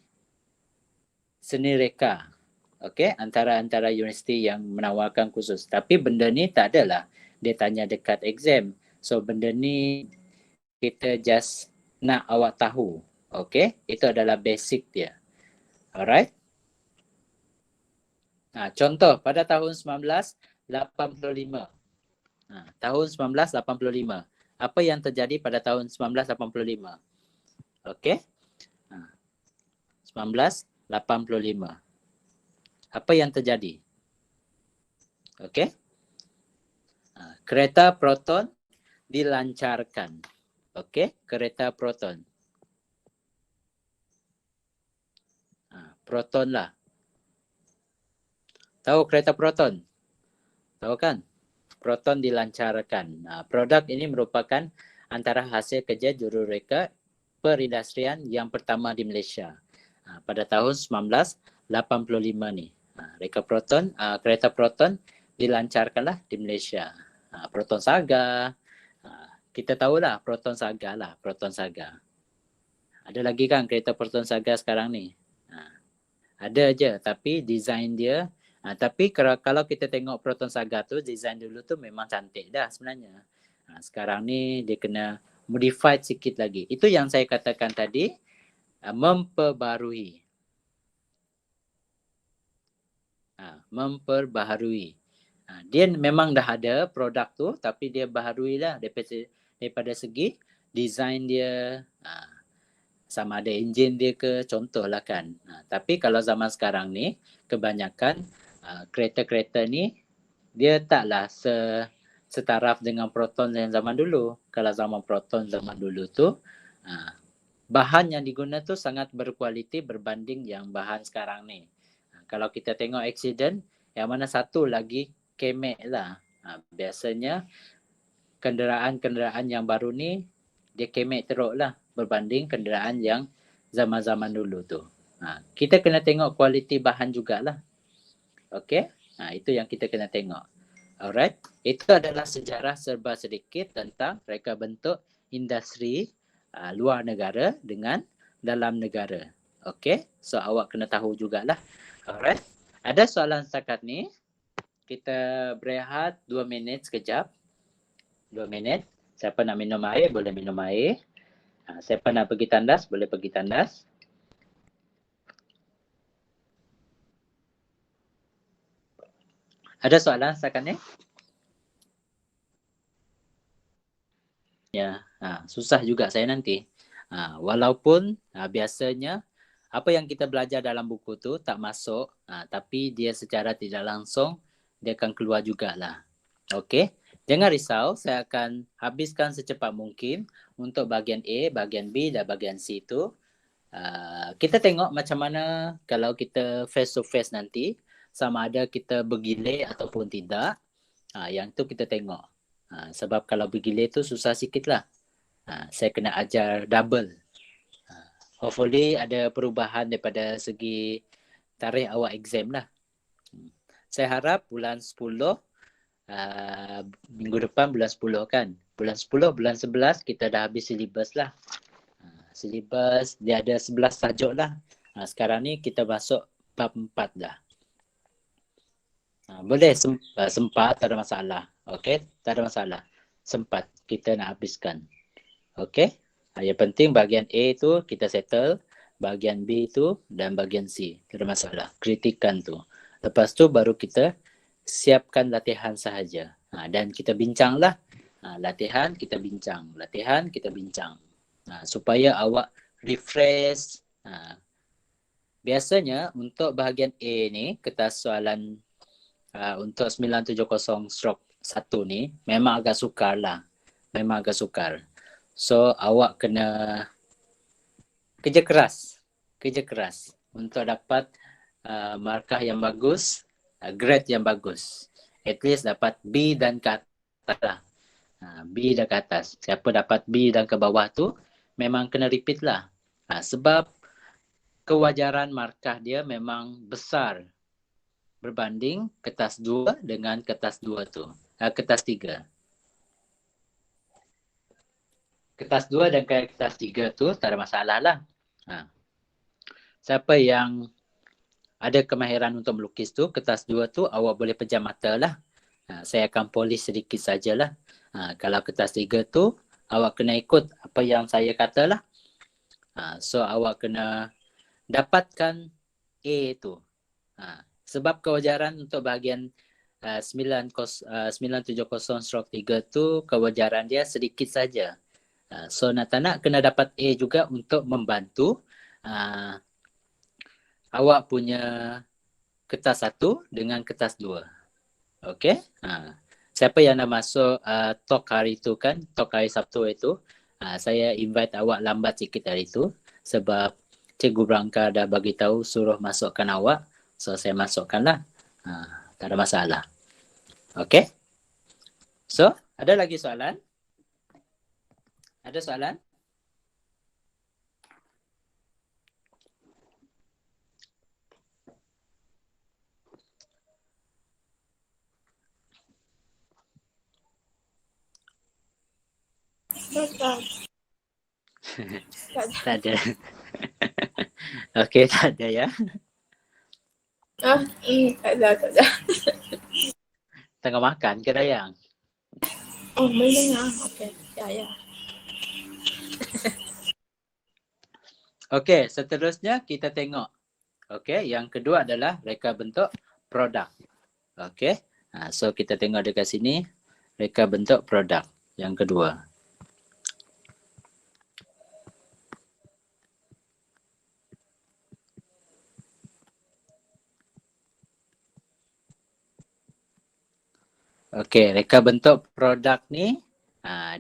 [SPEAKER 1] reka. Okey, antara universiti yang menawarkan kursus. Tapi benda ni tak adalah dia tanya dekat exam. So benda ni kita just nak awak tahu. Okey, itu adalah basic dia. Alright. Contoh pada tahun 1985. Tahun 1985. Apa yang terjadi pada tahun 1985? Okey. 1985. Apa yang terjadi? Okey. Kereta proton dilancarkan. Okey, kereta proton. Proton lah. Tahu kereta proton? Tahu kan? Proton dilancarkan. Produk ini merupakan antara hasil kerja jurureka perindustrian yang pertama di Malaysia. Pada tahun 1985 ni. Reka proton, kereta proton dilancarkanlah di Malaysia. Proton Saga. Kita tahulah Proton Saga lah, Proton Saga. Ada lagi kan kereta Proton Saga sekarang ni? Ada je, tapi design dia tapi kalau kita tengok Proton Saga tu, design dulu tu memang cantik dah sebenarnya. Sekarang ni dia kena modified sikit lagi. Itu yang saya katakan tadi, memperbarui. Memperbaharui. Dia memang dah ada produk tu, tapi dia baharui lah daripada segi design dia, sama ada enjin dia ke, contohlah kan. Tapi kalau zaman sekarang ni, kebanyakan kereta-kereta ni dia taklah setaraf dengan Proton yang zaman dulu. Kalau zaman Proton zaman dulu tu, bahan yang digunakan tu sangat berkualiti berbanding yang bahan sekarang ni. Kalau kita tengok accident, yang mana satu lagi kemek lah. Biasanya kenderaan-kenderaan yang baru ni dia kemek teruk lah berbanding kenderaan yang zaman-zaman dulu tu. Kita kena tengok kualiti bahan jugalah. Okey, itu yang kita kena tengok. Alright, itu adalah sejarah serba sedikit tentang reka bentuk industri luar negara dengan dalam negara. Okey, so awak kena tahu jugalah. Alright, ada soalan setakat ni. Kita berehat 2 minit sekejap. 2 minit. Siapa nak minum air, boleh minum air. Siapa nak pergi tandas, boleh pergi tandas. Ada soalan setakat ni? Ya, susah juga saya nanti. Walaupun biasanya apa yang kita belajar dalam buku tu tak masuk, tapi dia secara tidak langsung dia akan keluar jugalah. Okey, jangan risau, saya akan habiskan secepat mungkin untuk bahagian A, bahagian B dan bahagian C tu. Kita tengok macam mana kalau kita face to face nanti, sama ada kita bergilir ataupun tidak. Yang tu kita tengok. Sebab kalau bergilir tu susah sikit lah. Saya kena ajar double. Hopefully ada perubahan daripada segi tarikh awak exam lah. Saya harap bulan 10, minggu depan bulan 10 kan. Bulan 10, bulan 11 kita dah habis silibus lah. Silibus dia ada 11 tajuk lah. Sekarang ni kita masuk bab 4 dah. Boleh sempat, tak ada masalah. Okey, tak ada masalah. Sempat kita nak habiskan. Okey. Yang penting bahagian A tu kita settle, bahagian B tu dan bahagian C. Tak ada masalah. Kritikan tu. Lepas tu baru kita siapkan latihan sahaja. Dan kita bincanglah. Latihan kita bincang. Latihan kita bincang. Supaya awak refresh. Biasanya untuk bahagian A ni, kertas soalan untuk 970/1 ni memang agak sukar lah. Memang agak sukar. So awak kena kerja keras untuk dapat markah yang bagus, grade yang bagus. At least dapat B dan ke atas lah. B dan ke atas. Siapa dapat B dan ke bawah tu memang kena repeat lah. Sebab kewajaran markah dia memang besar berbanding kertas 2 dengan kertas 2 tu. Kertas 3. kertas 2 dan kertas 3 tu tak ada masalah lah. Siapa yang ada kemahiran untuk melukis tu, kertas 2 tu awak boleh pejam mata lah. Saya akan polish sedikit sajalah. Kalau kertas 3 tu, awak kena ikut apa yang saya kata lah. So awak kena dapatkan A tu. Sebab kewajaran untuk bahagian 970/3 tu, kewajaran dia sedikit saja. So nak tak nak kena dapat A juga untuk membantu awak punya kertas 1 dengan kertas 2. Okey? Siapa yang nak masuk talk hari tu kan, talk hari Sabtu itu, saya invite awak lambat sikit hari tu sebab Cikgu Branka dah bagi tahu suruh masukkan awak. So saya masukkanlah. Tak ada masalah. Okey? So, ada lagi soalan? Ada soalan? Tak ada. Okey, tak ada ya.
[SPEAKER 4] Tak ada.
[SPEAKER 1] Tengah makan ke Dayang?
[SPEAKER 4] Oh, boleh dengar. Okey. Ya.
[SPEAKER 1] Okey, seterusnya kita tengok. Okey, yang kedua adalah reka bentuk produk. Okey. So kita tengok dekat sini reka bentuk produk yang kedua. Okey, reka bentuk produk ni,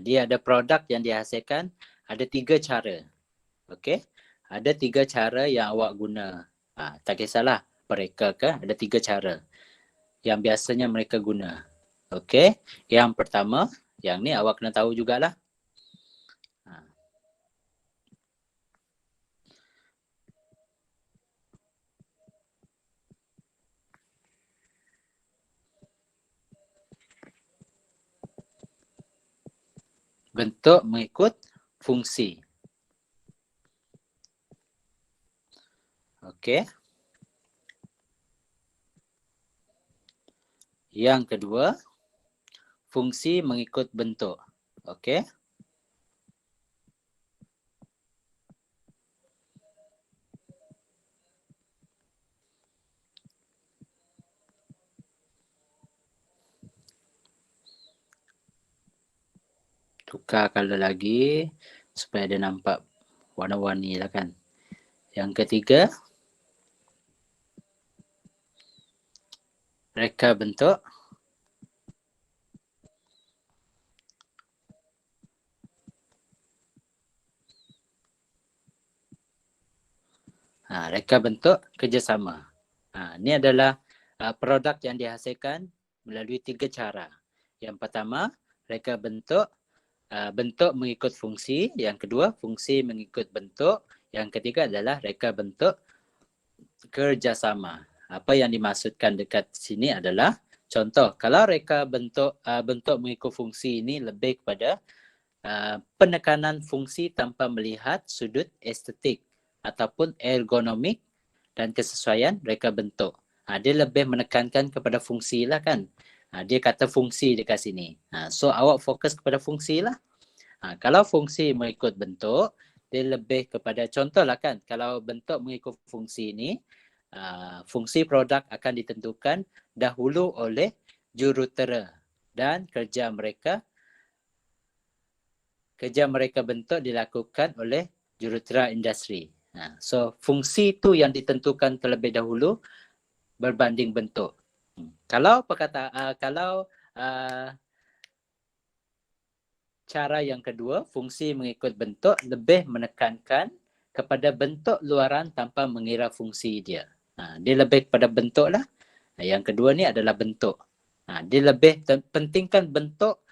[SPEAKER 1] dia ada produk yang dihasilkan, ada 3 cara. Okey, ada 3 cara yang awak guna. Tak kisahlah mereka ke, ada 3 cara yang biasanya mereka guna. Okey, yang pertama, yang ni awak kena tahu jugalah. Bentuk mengikut fungsi. Okey. Yang kedua, fungsi mengikut bentuk. Okey. Tukar color lagi supaya dia nampak warna-warni lah kan. Yang ketiga, reka bentuk. Reka bentuk kerjasama. Ini adalah produk yang dihasilkan melalui 3 cara. Yang pertama, reka bentuk, bentuk mengikut fungsi. Yang kedua, fungsi mengikut bentuk. Yang ketiga adalah reka bentuk kerjasama. Apa yang dimaksudkan dekat sini adalah, contoh, kalau reka bentuk mengikut fungsi ini lebih kepada penekanan fungsi tanpa melihat sudut estetik ataupun ergonomik dan kesesuaian reka bentuk. Dia lebih menekankan kepada fungsi lah kan. Dia kata fungsi dekat sini. So awak fokus kepada fungsi lah. Kalau fungsi mengikut bentuk, dia lebih kepada contoh lah kan. Kalau bentuk mengikut fungsi ini, fungsi produk akan ditentukan dahulu oleh jurutera dan kerja mereka bentuk dilakukan oleh jurutera industri. So fungsi tu yang ditentukan terlebih dahulu berbanding bentuk. Kalau cara yang kedua, fungsi mengikut bentuk, lebih menekankan kepada bentuk luaran tanpa mengira fungsi dia. Dia lebih kepada bentuk lah. Yang kedua ni adalah bentuk. Dia lebih pentingkan bentuk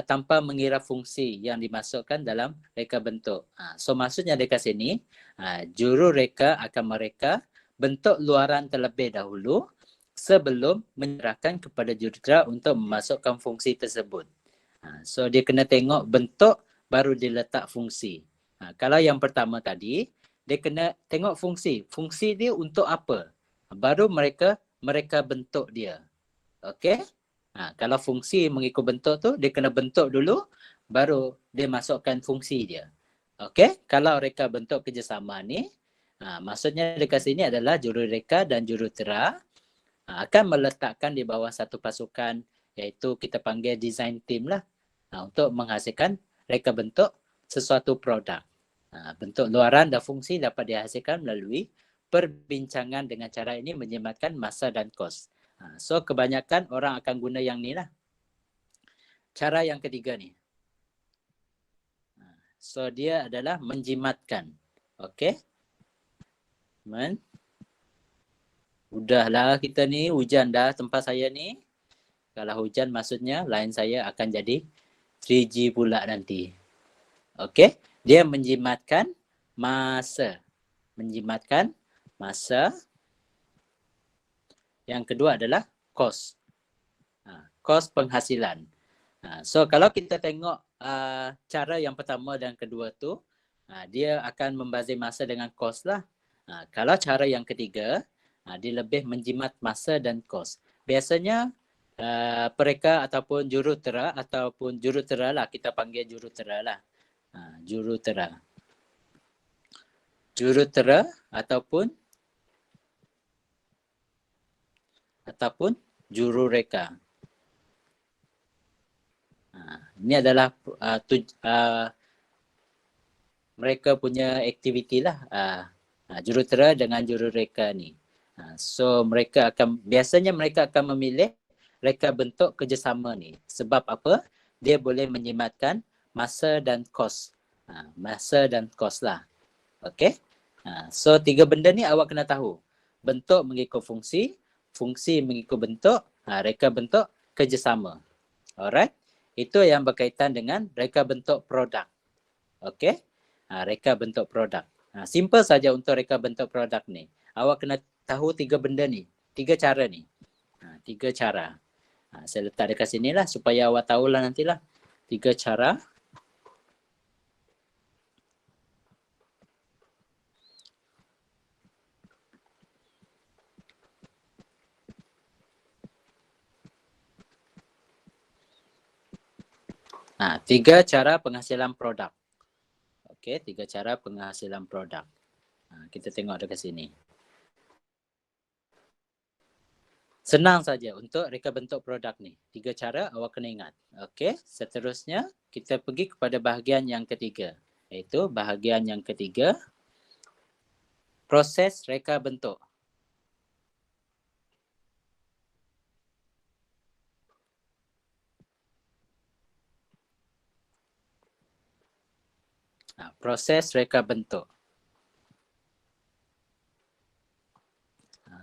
[SPEAKER 1] tanpa mengira fungsi yang dimasukkan dalam reka bentuk. So maksudnya dekat sini, juru reka akan mereka bentuk luaran terlebih dahulu sebelum menyerahkan kepada jurutera untuk memasukkan fungsi tersebut. So dia kena tengok bentuk baru dia letak fungsi. Kalau yang pertama tadi, dia kena tengok fungsi. Fungsi dia untuk apa? Baru mereka bentuk dia. Okey? Kalau fungsi mengikut bentuk tu, dia kena bentuk dulu, baru dia masukkan fungsi dia. Okey? Kalau reka bentuk kerjasama ni, maksudnya dekat sini adalah jurureka dan jurutera akan meletakkan di bawah satu pasukan, iaitu kita panggil design team lah, untuk menghasilkan reka bentuk sesuatu produk. Bentuk luaran dan fungsi dapat dihasilkan melalui perbincangan dengan cara ini menyematkan masa dan kos. So kebanyakan orang akan guna yang ni lah. Cara yang ketiga ni. So dia adalah menjimatkan. Okey? Udahlah kita ni hujan dah tempat saya ni. Kalau hujan maksudnya line saya akan jadi 3G pula nanti. Okey? Dia menjimatkan masa. Menjimatkan masa. Yang kedua adalah kos. Kos penghasilan. So kalau kita tengok cara yang pertama dan kedua tu, dia akan membazir masa dengan kos lah. Kalau cara yang ketiga, dia lebih menjimat masa dan kos. Biasanya pereka ataupun jurutera lah, kita panggil jurutera lah. Jurutera. Jurutera ataupun jurureka. Ini adalah mereka punya aktiviti lah, jurutera dengan jurureka ni. So biasanya mereka akan memilih reka bentuk kerjasama ni. Sebab apa? Dia boleh menjimatkan masa dan kos. Masa dan kos lah. Okay? So 3 benda ni awak kena tahu. Bentuk mengikut fungsi, fungsi mengikut bentuk, reka bentuk kerjasama. Alright? Itu yang berkaitan dengan reka bentuk produk. Okey? Reka bentuk produk. Simple saja untuk reka bentuk produk ni. Awak kena tahu 3 benda ni. 3 cara ni. 3 cara. Saya letak dekat sini lah supaya awak tahulah nantilah. 3 cara. Tiga cara penghasilan produk. Okey, 3 cara penghasilan produk. Kita tengok dekat sini. Senang saja untuk reka bentuk produk ni. 3 cara awak kena ingat. Okey, seterusnya kita pergi kepada bahagian yang ketiga. Iaitu bahagian yang ketiga, proses reka bentuk. Proses reka bentuk.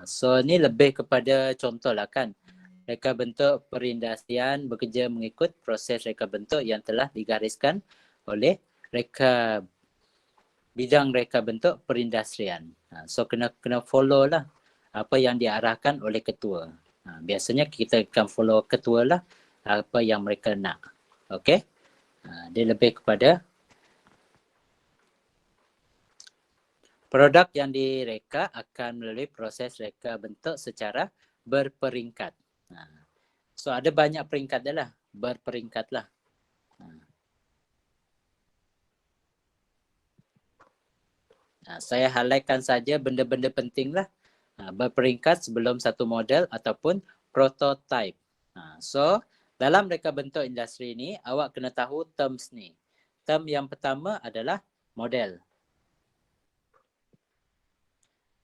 [SPEAKER 1] So ni lebih kepada contoh lah kan. Reka bentuk perindustrian bekerja mengikut proses reka bentuk yang telah digariskan oleh bidang reka bentuk perindustrian. So kena follow lah apa yang diarahkan oleh ketua. Biasanya kita akan follow ketua lah apa yang mereka nak. Okey? Dia lebih kepada produk yang direka akan melalui proses reka bentuk secara berperingkat. So ada banyak peringkat dah lah. Berperingkat lah. Saya highlightkan saja benda-benda penting lah. Berperingkat sebelum satu model ataupun prototype. So dalam reka bentuk industri ni, awak kena tahu terms ni. Term yang pertama adalah model.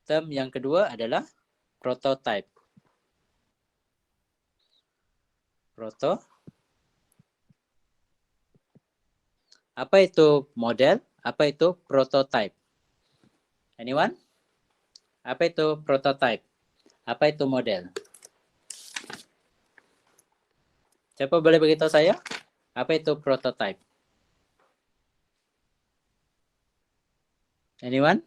[SPEAKER 1] Term yang kedua adalah prototype. Apa itu model? Apa itu prototype? Anyone? Apa itu prototype? Apa itu model? Siapa boleh beritahu saya? Apa itu prototype? Anyone?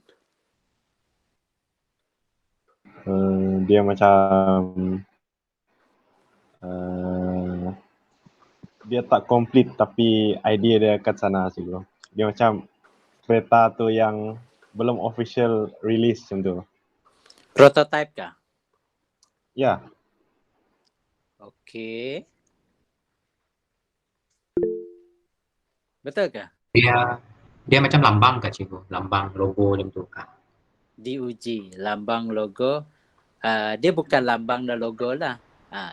[SPEAKER 3] Dia macam
[SPEAKER 5] dia tak komplit tapi idea dia kat sana sih bro. Dia macam kereta tu yang belum official release macam tu.
[SPEAKER 1] Prototype kah?
[SPEAKER 5] Ya,
[SPEAKER 1] Okey. Betul kah?
[SPEAKER 6] Dia macam lambang kah cikgu? Lambang logo macam tu kah?
[SPEAKER 1] Diuji lambang logo. Dia bukan lambang dan logo lah.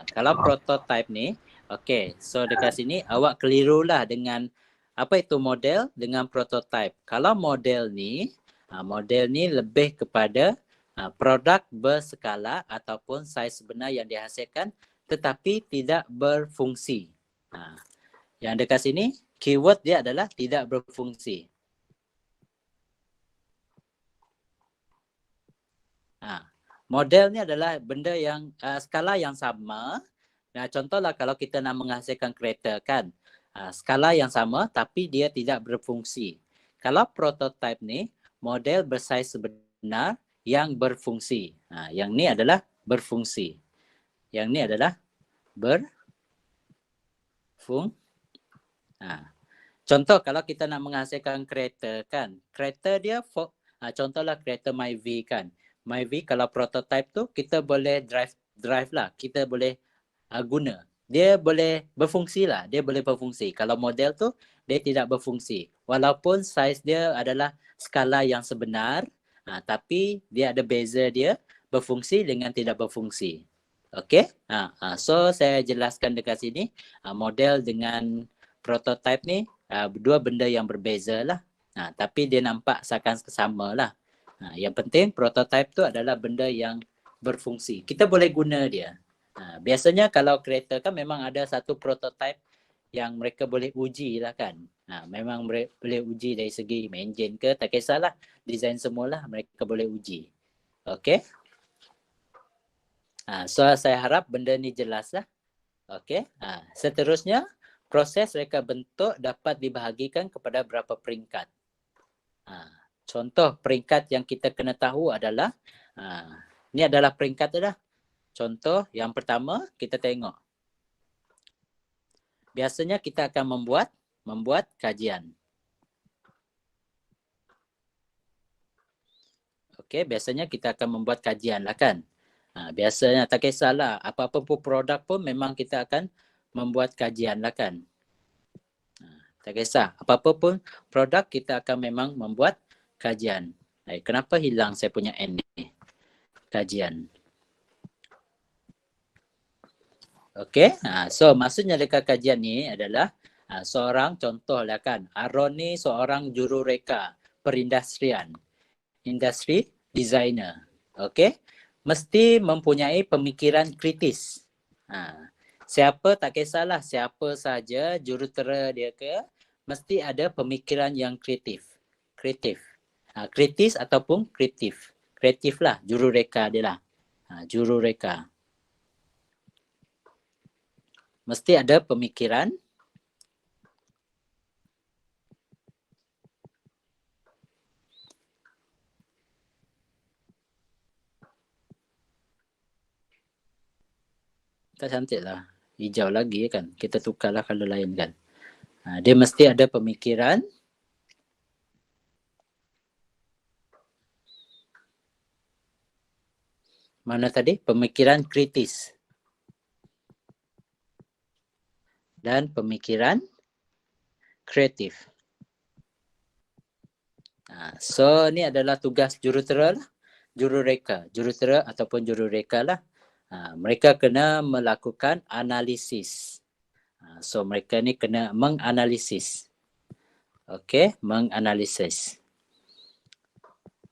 [SPEAKER 1] Kalau prototype ni, okey. So dekat sini awak keliru lah dengan apa itu model dengan prototype. Kalau model ni lebih kepada produk berskala ataupun saiz sebenar yang dihasilkan tetapi tidak berfungsi. Yang dekat sini keyword dia adalah tidak berfungsi. Model ni adalah benda yang skala yang sama. Nah, contohlah kalau kita nak menghasilkan kereta kan, skala yang sama tapi dia tidak berfungsi. Kalau prototype ni model bersaiz sebenar yang berfungsi. Yang ni adalah berfungsi. Yang ni adalah contoh kalau kita nak menghasilkan kereta kan, kereta dia contohlah kereta Myvi kan. Myvi kalau prototype tu kita boleh drive lah, kita boleh guna. Dia boleh berfungsi lah, dia boleh berfungsi. Kalau model tu dia tidak berfungsi. Walaupun saiz dia adalah skala yang sebenar, tapi dia ada beza dia berfungsi dengan tidak berfungsi. Okey? So saya jelaskan dekat sini, model dengan prototype ni dua benda yang berbeza lah. Tapi dia nampak seakan sama lah. Yang penting prototype tu adalah benda yang berfungsi. Kita boleh guna dia. Biasanya kalau kereta kan memang ada satu prototype yang mereka boleh uji lah kan. Memang boleh uji dari segi enjin ke, tak kisahlah. Design semualah mereka boleh uji. Okey. So saya harap benda ni jelas lah. Okey. Seterusnya, proses reka bentuk dapat dibahagikan kepada berapa peringkat. Contoh peringkat yang kita kena tahu adalah ni adalah peringkat dah. Contoh yang pertama kita tengok. Biasanya kita akan membuat kajian. Okey, biasanya kita akan membuat kajian lah kan. Biasanya tak kisahlah apa-apa pun produk pun memang kita akan membuat kajian lah kan. Tak kisah apa-apa pun produk kita akan memang membuat kajian. Kenapa hilang saya punya N ni? Kajian. Okey. So maksudnya dekat kajian ni adalah seorang contohlah kan. Aaron ni seorang jurureka perindustrian. Industry designer. Okey. Mesti mempunyai pemikiran kritis. Siapa tak kisahlah siapa saja jurutera dia ke, mesti ada pemikiran yang kritis. Kritis ataupun kreatif. Kreatif lah, jurureka dia lah. Jurureka. Mesti ada pemikiran tak cantik lah. Hijau lagi kan. Kita tukarlah color lain kan. Dia mesti ada pemikiran mana tadi? Pemikiran kritis. Dan pemikiran kreatif. So ni adalah tugas jurutera lah. Jurureka. Jurutera ataupun jurureka lah. Mereka kena melakukan analisis. So mereka ni kena menganalisis. Okey, menganalisis.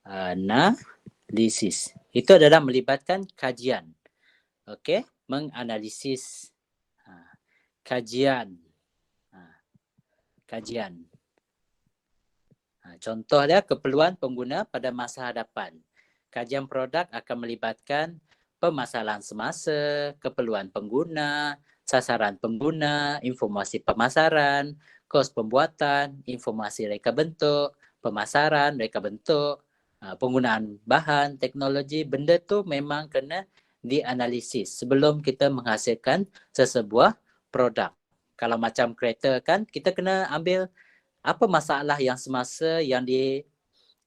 [SPEAKER 1] Analisis. Itu adalah melibatkan kajian. Okey, menganalisis kajian. Kajian. Contoh dia keperluan pengguna pada masa hadapan. Kajian produk akan melibatkan permasalahan semasa, keperluan pengguna, sasaran pengguna, informasi pemasaran, kos pembuatan, informasi reka bentuk, pemasaran, reka bentuk, penggunaan bahan, teknologi, benda tu memang kena dianalisis sebelum kita menghasilkan sesebuah produk. Kalau macam kereta kan, kita kena ambil apa masalah yang semasa yang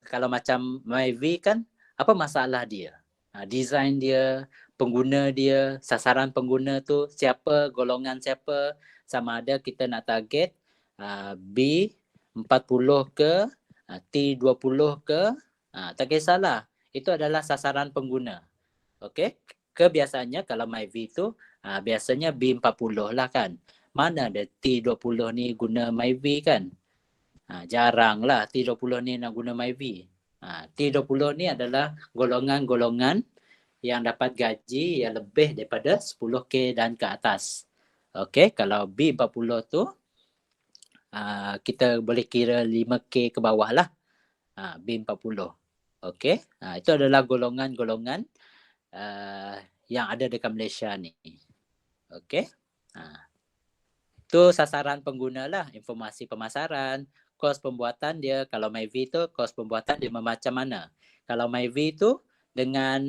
[SPEAKER 1] kalau macam Myvi kan, apa masalah dia? Design dia, pengguna dia, sasaran pengguna tu siapa, golongan siapa, sama ada kita nak target B40 ke, T20 ke, tak kisahlah. Itu adalah sasaran pengguna. Okey? Kebiasaannya kalau Myvi tu biasanya B40 lah kan. Mana ada T20 ni guna Myvi kan? Jarang lah T20 ni nak guna Myvi. T20 ni adalah golongan-golongan yang dapat gaji yang lebih daripada 10K dan ke atas. Okey, kalau B40 tu kita boleh kira 5K ke bawah lah. B40. Okey, itu adalah golongan-golongan yang ada dekat Malaysia ni. Okey. Itu sasaran pengguna lah, informasi pemasaran, kos pembuatan dia. Kalau Myvi tu kos pembuatan dia macam mana? Kalau Myvi tu dengan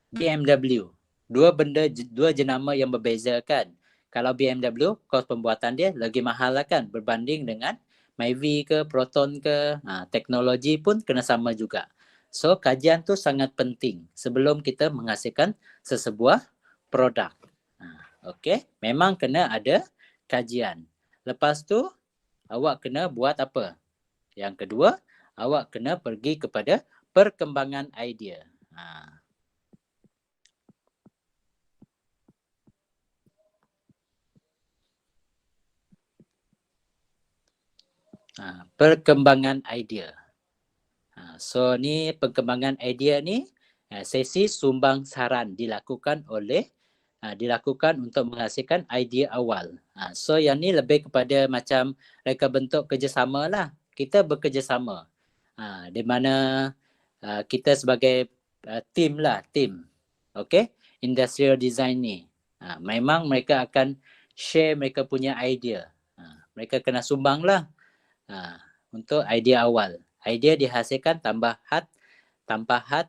[SPEAKER 1] BMW, dua jenama yang berbeza kan. Kalau BMW kos pembuatan dia lagi mahal lah kan berbanding dengan Myvi ke Proton ke. Teknologi pun kena sama juga. So kajian tu sangat penting sebelum kita menghasilkan sesebuah produk. Okey, memang kena ada kajian. Lepas tu awak kena buat apa? Yang kedua, awak kena pergi kepada perkembangan idea. Perkembangan idea. So ni perkembangan idea ni sesi sumbang saran dilakukan untuk menghasilkan idea awal. So yang ni lebih kepada macam reka bentuk kerjasama lah. Kita bekerjasama. Di mana kita sebagai tim lah, tim. Okay? Industrial design ni. Memang mereka akan share mereka punya idea. Mereka kena sumbang lah untuk idea awal. Idea dihasilkan tanpa had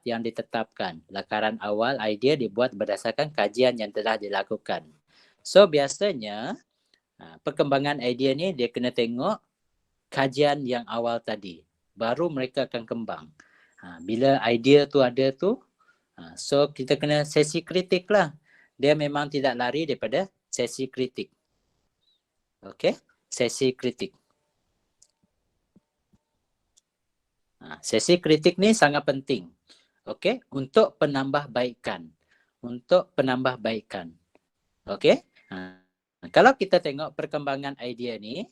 [SPEAKER 1] yang ditetapkan. Lakaran awal idea dibuat berdasarkan kajian yang telah dilakukan. So biasanya perkembangan idea ni dia kena tengok kajian yang awal tadi. Baru mereka akan kembang. Bila idea tu ada tu, so kita kena sesi kritik lah. Dia memang tidak lari daripada sesi kritik. Okey, sesi kritik. Sesi kritik ni sangat penting. Okey, untuk penambahbaikan. Okey. Kalau kita tengok perkembangan idea ni,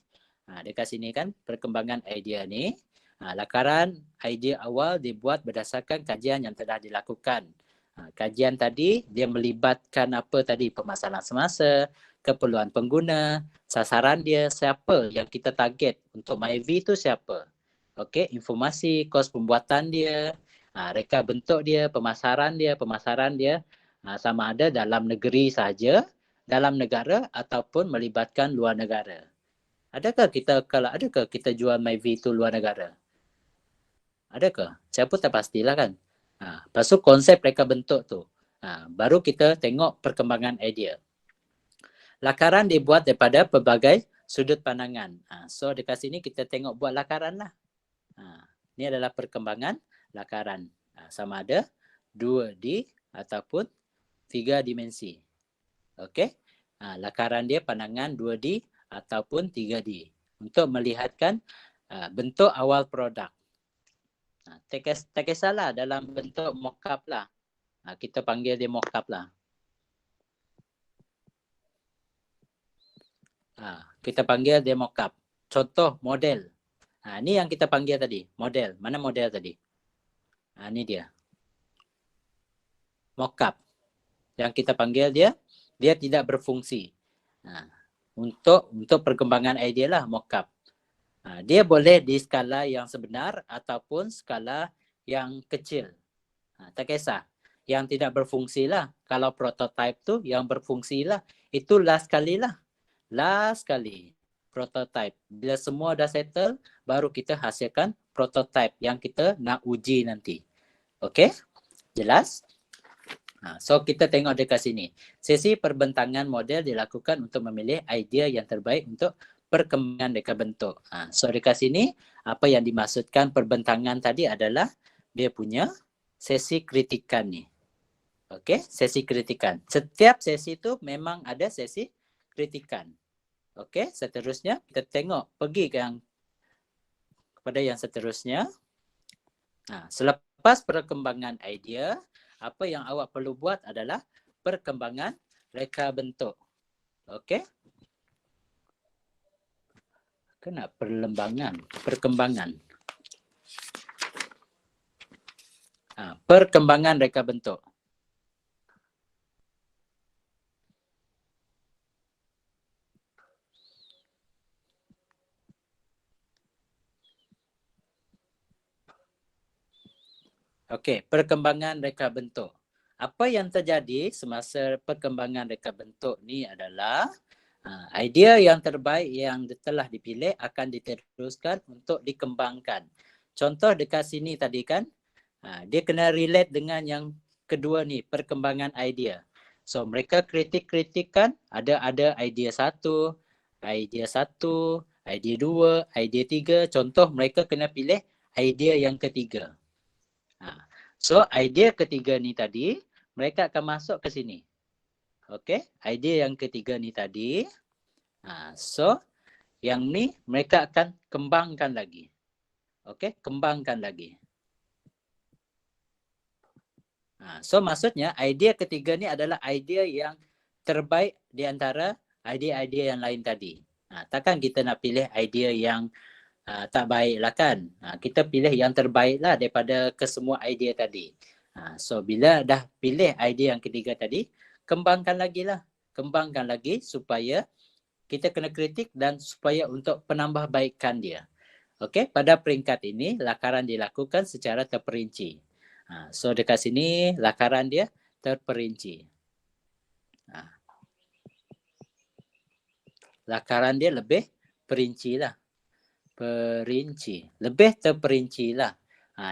[SPEAKER 1] dekat sini kan perkembangan idea ni, lakaran idea awal dibuat berdasarkan kajian yang telah dilakukan. Kajian tadi dia melibatkan apa tadi? Permasalahan semasa, keperluan pengguna, sasaran dia, siapa yang kita target untuk Myvi tu siapa. Okey, informasi, kos pembuatan dia, reka bentuk dia, pemasaran dia sama ada dalam negeri sahaja, dalam negara ataupun melibatkan luar negara. Adakah kita jual Myvi tu luar negara? Adakah? Saya pun tak pastilah kan. Lepas tu konsep reka bentuk tu. Baru kita tengok perkembangan idea. Lakaran dibuat daripada pelbagai sudut pandangan. So dekat sini kita tengok buat lakaran lah. Ini adalah perkembangan lakaran. Sama ada 2D ataupun 3 dimensi. Okey. Lakaran dia pandangan 2D ataupun 3D. Untuk melihatkan bentuk awal produk. Tak kisahlah dalam bentuk mock-up lah. Kita panggil dia mock-up lah. Kita panggil dia mock-up. Contoh model. Ni yang kita panggil tadi, model. Mana model tadi? Ni dia. Mock-up. Yang kita panggil dia tidak berfungsi. Untuk perkembangan idea lah mock-up. Dia boleh di skala yang sebenar ataupun skala yang kecil. Tak kisah. Yang tidak berfungsi lah. Kalau prototype tu yang berfungsi lah. Itu last kali lah. Last kali. Prototype. Bila semua dah settle, baru kita hasilkan prototype yang kita nak uji nanti. Okey? Jelas? So kita tengok dekat sini. Sesi perbentangan model dilakukan untuk memilih idea yang terbaik untuk perkembangan reka bentuk. So dekat sini apa yang dimaksudkan perbentangan tadi adalah dia punya sesi kritikan ni. Okey, sesi kritikan. Setiap sesi tu memang ada sesi kritikan. Okey, seterusnya kita tengok pergi ke kepada yang seterusnya. Selepas perkembangan idea, apa yang awak perlu buat adalah perkembangan reka bentuk. Okey? Kena perkembangan. Perkembangan reka bentuk. Okey, perkembangan reka bentuk. Apa yang terjadi semasa perkembangan reka bentuk ni adalah idea yang terbaik yang telah dipilih akan diteruskan untuk dikembangkan. Contoh dekat sini tadi kan, dia kena relate dengan yang kedua ni, perkembangan idea. So mereka kritik-kritikan, ada idea satu, idea dua, idea tiga. Contoh mereka kena pilih idea yang ketiga. So idea ketiga ni tadi, mereka akan masuk ke sini. Okey, idea yang ketiga ni tadi. So yang ni mereka akan kembangkan lagi. Okey, kembangkan lagi. So maksudnya idea ketiga ni adalah idea yang terbaik di antara idea-idea yang lain tadi. Takkan kita nak pilih idea yang tak baik lah kan. Kita pilih yang terbaik lah daripada kesemua idea tadi. So bila dah pilih idea yang ketiga tadi, kembangkan lagi lah. Kembangkan lagi supaya kita kena kritik dan supaya untuk penambahbaikan dia. Okey, pada peringkat ini lakaran dilakukan secara terperinci. So dekat sini lakaran dia terperinci. Lakaran dia lebih perinci lah. Lebih terperinci lah.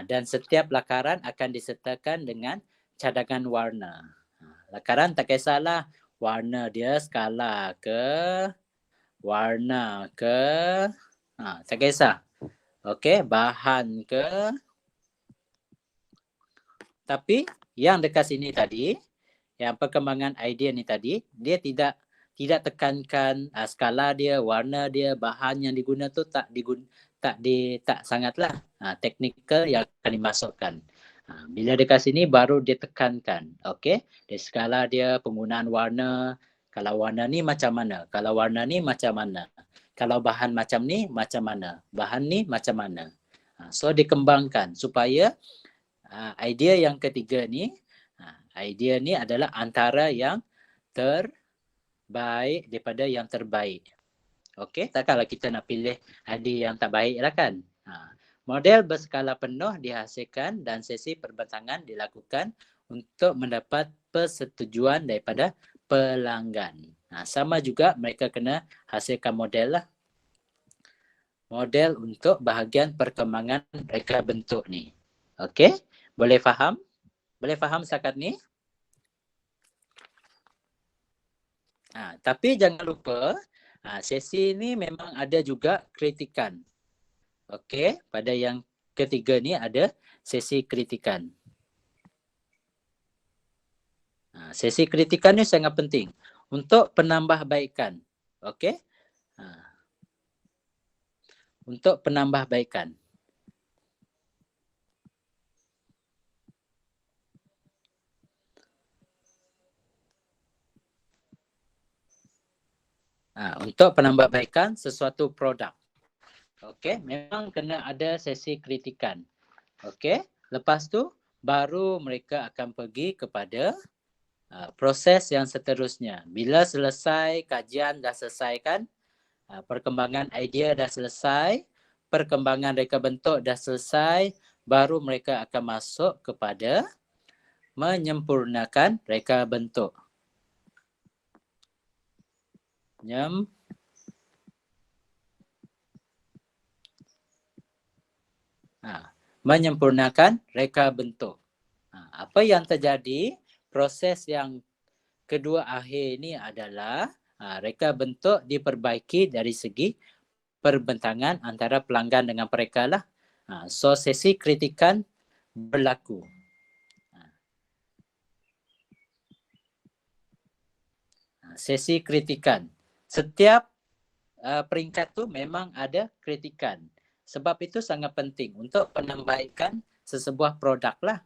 [SPEAKER 1] Dan setiap lakaran akan disertakan dengan cadangan warna. Lakaran tak kisahlah warna dia skala ke, warna ke, tak kisah. Okey, bahan ke. Tapi yang dekat sini tadi, yang perkembangan idea ni tadi, dia tidak tekankan skala dia, warna dia, bahan yang diguna tu tak sangatlah teknikal yang akan dimasukkan. Bila dekat sini baru dia tekankan. Okey, di skala dia, penggunaan warna, kalau warna ni macam mana, kalau warna ni macam mana, kalau bahan macam ni macam mana, bahan ni macam mana. So dikembangkan supaya idea yang ketiga ni, idea ni adalah antara yang terbaik daripada yang terbaik. Okey, takkanlah kita nak pilih idea yang tak baik lah kan. Model berskala penuh dihasilkan dan sesi perbentangan dilakukan untuk mendapat persetujuan daripada pelanggan. Sama juga mereka kena hasilkan model lah. Model untuk bahagian perkembangan reka bentuk ni. Okey, boleh faham? Boleh faham setakat ni? Tapi jangan lupa, sesi ni memang ada juga kritikan. Okey, pada yang ketiga ni ada sesi kritikan. Sesi kritikan ni sangat penting untuk penambahbaikan. Okey? Untuk penambahbaikan. Untuk penambahbaikan sesuatu produk. Okey, memang kena ada sesi kritikan. Okey, lepas tu baru mereka akan pergi kepada proses yang seterusnya. Bila selesai, kajian dah selesai kan, perkembangan idea dah selesai, perkembangan reka bentuk dah selesai, baru mereka akan masuk kepada menyempurnakan reka bentuk. Menyempurnakan reka bentuk. Apa yang terjadi proses yang kedua akhir ini adalah reka bentuk diperbaiki dari segi perbentangan antara pelanggan dengan mereka lah. So sesi kritikan berlaku. Sesi kritikan. Setiap peringkat tu memang ada kritikan. Sebab itu sangat penting untuk penambaikan sesebuah produk lah.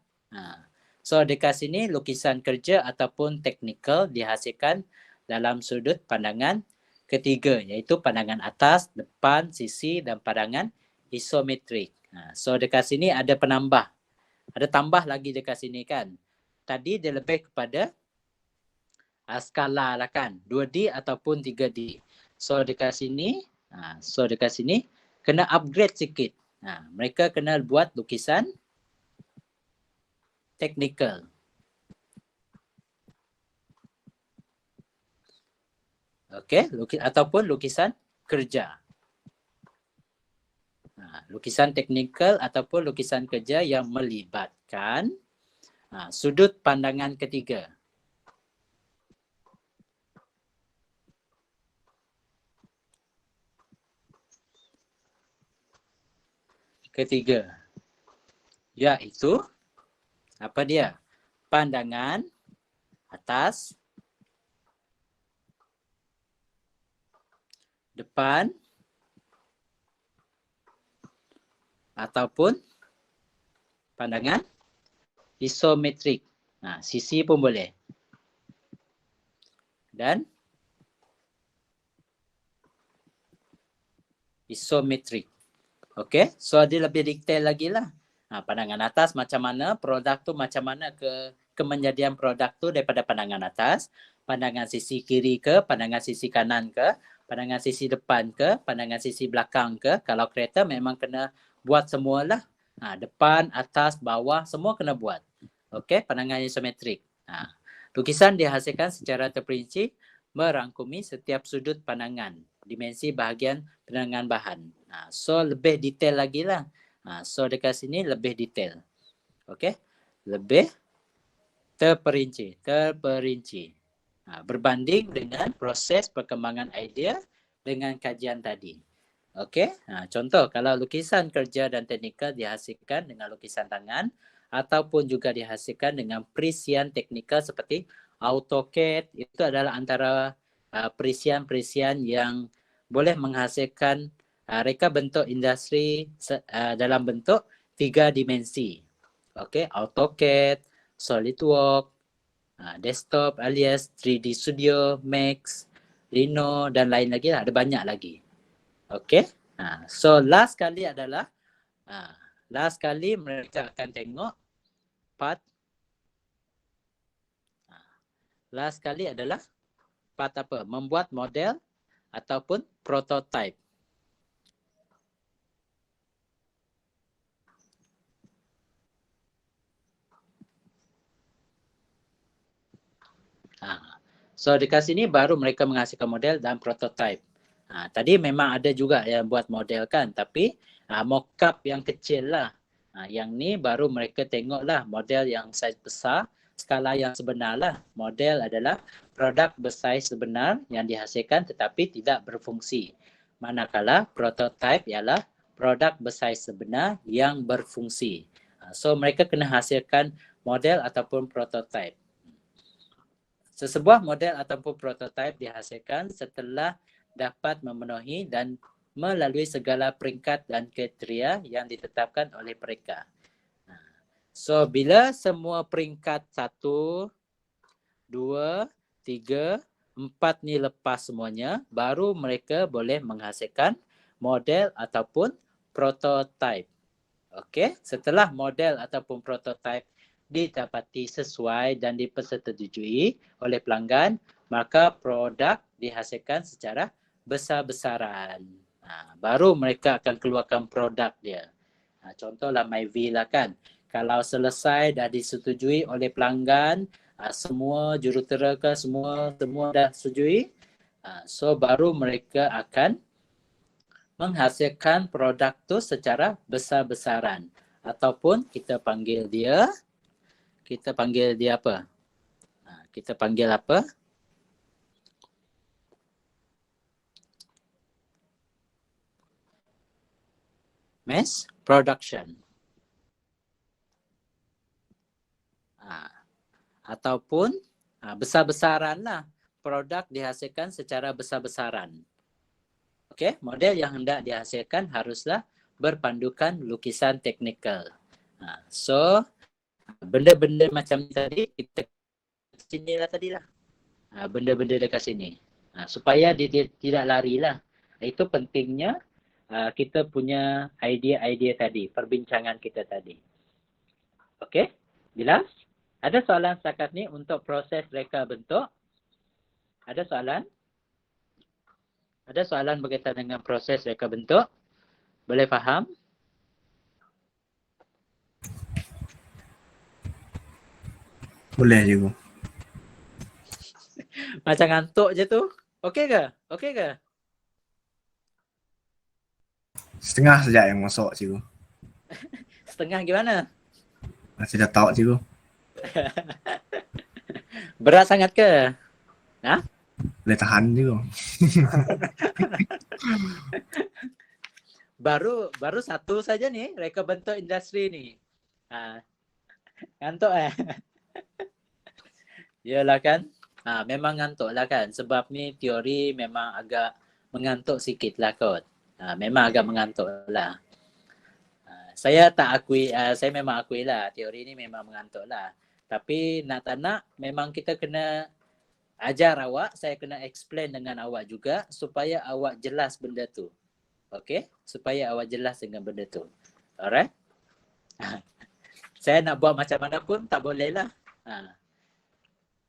[SPEAKER 1] So dekat sini lukisan kerja ataupun teknikal dihasilkan dalam sudut pandangan ketiga, iaitu pandangan atas, depan, sisi dan pandangan isometrik. So dekat sini ada penambah. Ada tambah lagi dekat sini kan. Tadi dia lebih kepada skala lah kan, 2D ataupun 3D. So dekat sini kena upgrade sikit. Mereka kena buat lukisan teknikal. Okey, ataupun lukisan kerja. Lukisan teknikal ataupun lukisan kerja yang melibatkan sudut pandangan ketiga. Ketiga, iaitu apa dia? Pandangan atas, depan, ataupun pandangan isometrik. Sisi pun boleh. Dan isometrik. Okey, so dia lebih detail lagi lah. Pandangan atas macam mana, produk tu macam mana kemenjadian produk tu daripada pandangan atas, pandangan sisi kiri ke, pandangan sisi kanan ke, pandangan sisi depan ke, pandangan sisi belakang ke. Kalau kereta memang kena buat semualah. Depan, atas, bawah semua kena buat. Okey, pandangan isometrik. Lukisan dihasilkan secara terperinci merangkumi setiap sudut pandangan, dimensi bahagian penangan bahan. So lebih detail lagi lah. So dekat sini lebih detail. Okey. Lebih terperinci. Berbanding dengan proses perkembangan idea dengan kajian tadi. Okey. Contoh kalau lukisan kerja dan teknikal dihasilkan dengan lukisan tangan ataupun juga dihasilkan dengan perisian teknikal seperti AutoCAD, itu adalah antara perisian-perisian yang boleh menghasilkan reka bentuk industri dalam bentuk 3 dimensi. Okey, AutoCAD, SolidWorks, desktop alias 3D Studio, Max, Rhino dan lain lagi lah. Ada banyak lagi. Okey. So last kali mereka akan tengok part. Last kali adalah part apa? Membuat model ataupun prototype. So dekat sini baru mereka menghasilkan model dan prototype. Tadi memang ada juga yang buat model kan, tapi mock-up yang kecil lah. Yang ni baru mereka tengok lah model yang saiz besar, skala yang sebenar lah. Model adalah produk bersaiz sebenar yang dihasilkan tetapi tidak berfungsi. Manakala prototype ialah produk bersaiz sebenar yang berfungsi. So mereka kena hasilkan model ataupun prototype. Sesebuah model ataupun prototype dihasilkan setelah dapat memenuhi dan melalui segala peringkat dan kriteria yang ditetapkan oleh mereka. So bila semua peringkat 1, 2, 3, 4 ni lepas semuanya, baru mereka boleh menghasilkan model ataupun prototype. Okey, setelah model ataupun prototype didapati sesuai dan dipersetujui oleh pelanggan, maka produk dihasilkan secara besar-besaran. Baru mereka akan keluarkan produk dia. Contohlah MyV lah kan. Kalau selesai dah disetujui oleh pelanggan, semua jurutera ke semua dah setujui, so baru mereka akan menghasilkan produk tu secara besar-besaran. Ataupun kita panggil dia apa? kita panggil apa? Mass production. Ataupun besar-besaran lah. Produk dihasilkan secara besar-besaran. Okey, model yang hendak dihasilkan haruslah berpandukan lukisan teknikal. So, benda-benda macam tadi kita sini lah tadi lah. Benda-benda dekat sini. Supaya dia tidak lari lah. Itu pentingnya kita punya idea-idea tadi, perbincangan kita tadi. Okey, jelas? Ada soalan setakat ni untuk proses reka bentuk? Ada soalan? Ada soalan berkaitan dengan proses reka bentuk? Boleh faham?
[SPEAKER 2] Boleh cikgu.
[SPEAKER 1] Macam ngantuk je tu. Okey ke? Okey ke?
[SPEAKER 2] Setengah saja yang masuk cikgu.
[SPEAKER 1] Setengah gimana?
[SPEAKER 2] Masih dah tahu cikgu.
[SPEAKER 1] Berat sangat ke?
[SPEAKER 2] Boleh tahan cikgu.
[SPEAKER 1] Baru satu saja ni reka bentuk industri ni. Ngantuk Yalah kan? Memang ngantuk lah kan. Sebab ni teori memang agak mengantuk sikit lah kot. Memang agak mengantuk lah. Saya memang akui lah teori ni memang mengantuk lah. Tapi nak tak nak memang kita kena ajar awak, saya kena explain dengan awak juga supaya awak jelas benda tu. Okey? Supaya awak jelas dengan benda tu. Alright? Saya nak buat macam mana pun tak boleh lah.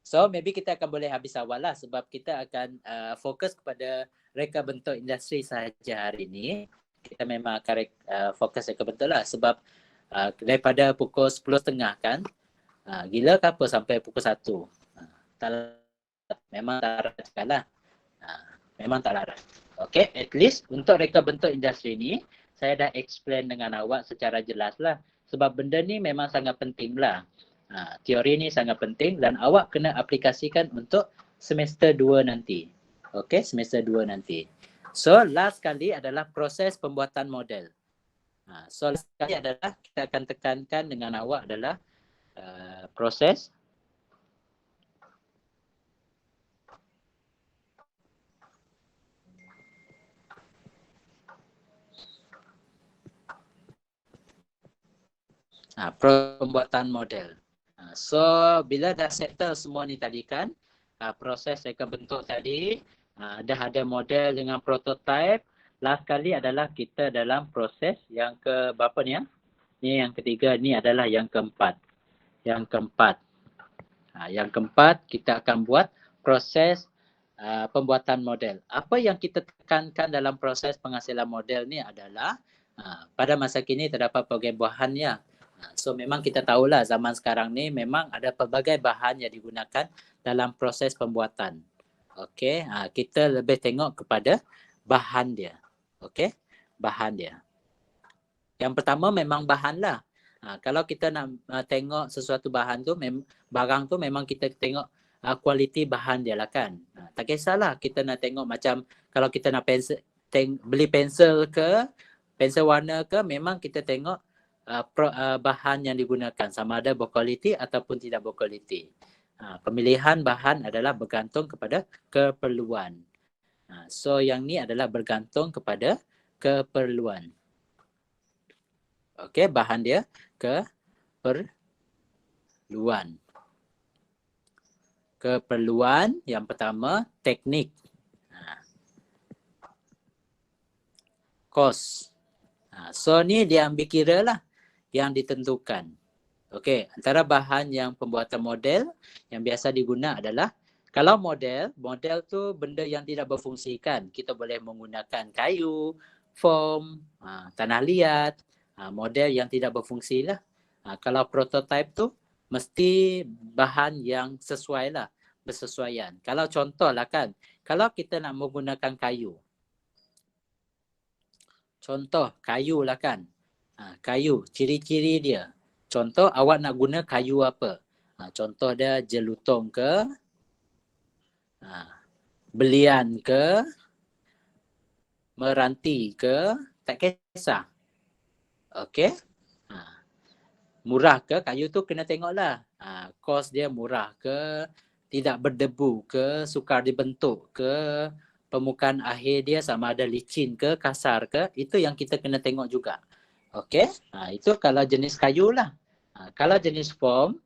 [SPEAKER 1] So maybe kita akan boleh habis awal lah sebab kita akan fokus kepada reka bentuk industri sahaja hari ini. Kita memang akan fokus reka bentuk lah sebab daripada pukul 10.30 kan, gila ke apa sampai pukul 1. Memang tak larat cakap lah. Memang tak larat. Okay, at least untuk reka bentuk industri ni, saya dah explain dengan awak secara jelas lah. Sebab benda ni memang sangat penting lah. Teori ni sangat penting dan awak kena aplikasikan untuk semester 2 nanti. Okay, semester 2 nanti. So, last kali adalah proses pembuatan model. So, last kali adalah kita akan tekankan dengan awak adalah proses pembuatan model. So, bila dah settle semua ni tadi kan, proses reka bentuk tadi, dah ada model dengan prototype. Last kali adalah kita dalam proses yang ke berapa ni ya? Ni yang ketiga, ni adalah yang keempat. Yang keempat kita akan buat proses pembuatan model. Apa yang kita tekankan dalam proses penghasilan model ni adalah pada masa kini terdapat pelbagai bahan ya. So memang kita tahulah zaman sekarang ni memang ada pelbagai bahan yang digunakan dalam proses pembuatan. Okey, kita lebih tengok kepada bahan dia. Okey, bahan dia. Yang pertama memang bahan lah. Kalau kita nak tengok sesuatu bahan tu, barang tu memang kita tengok kualiti bahan dia lah kan. Tak kisahlah kita nak tengok macam kalau kita nak beli pensel ke, pensel warna ke, memang kita tengok bahan yang digunakan sama ada berkualiti ataupun tidak berkualiti. Pemilihan bahan adalah bergantung kepada keperluan. So yang ni adalah bergantung kepada keperluan. Okey, bahan dia keperluan. Keperluan yang pertama teknik. Kos. So ni dia ambil kira lah yang ditentukan. Okey, antara bahan yang pembuatan model yang biasa diguna adalah kalau model tu benda yang tidak berfungsi kan. Kita boleh menggunakan kayu, foam, tanah liat, model yang tidak berfungsi lah. Kalau prototype tu mesti bahan yang sesuai lah, bersesuaian. Kalau contoh lah kan, kalau kita nak menggunakan kayu. Contoh kayu lah kan. Kayu, ciri-ciri dia. Contoh awak nak guna kayu apa? Contoh dia jelutong ke, belian ke, meranti ke, tak kisah. Okey. Murah ke, kayu tu kena tengoklah. Kos dia murah ke, tidak berdebu ke, sukar dibentuk ke, permukaan akhir dia sama ada licin ke, kasar ke, itu yang kita kena tengok juga. Okey. Itu kalau jenis kayu lah. Kalau jenis foam,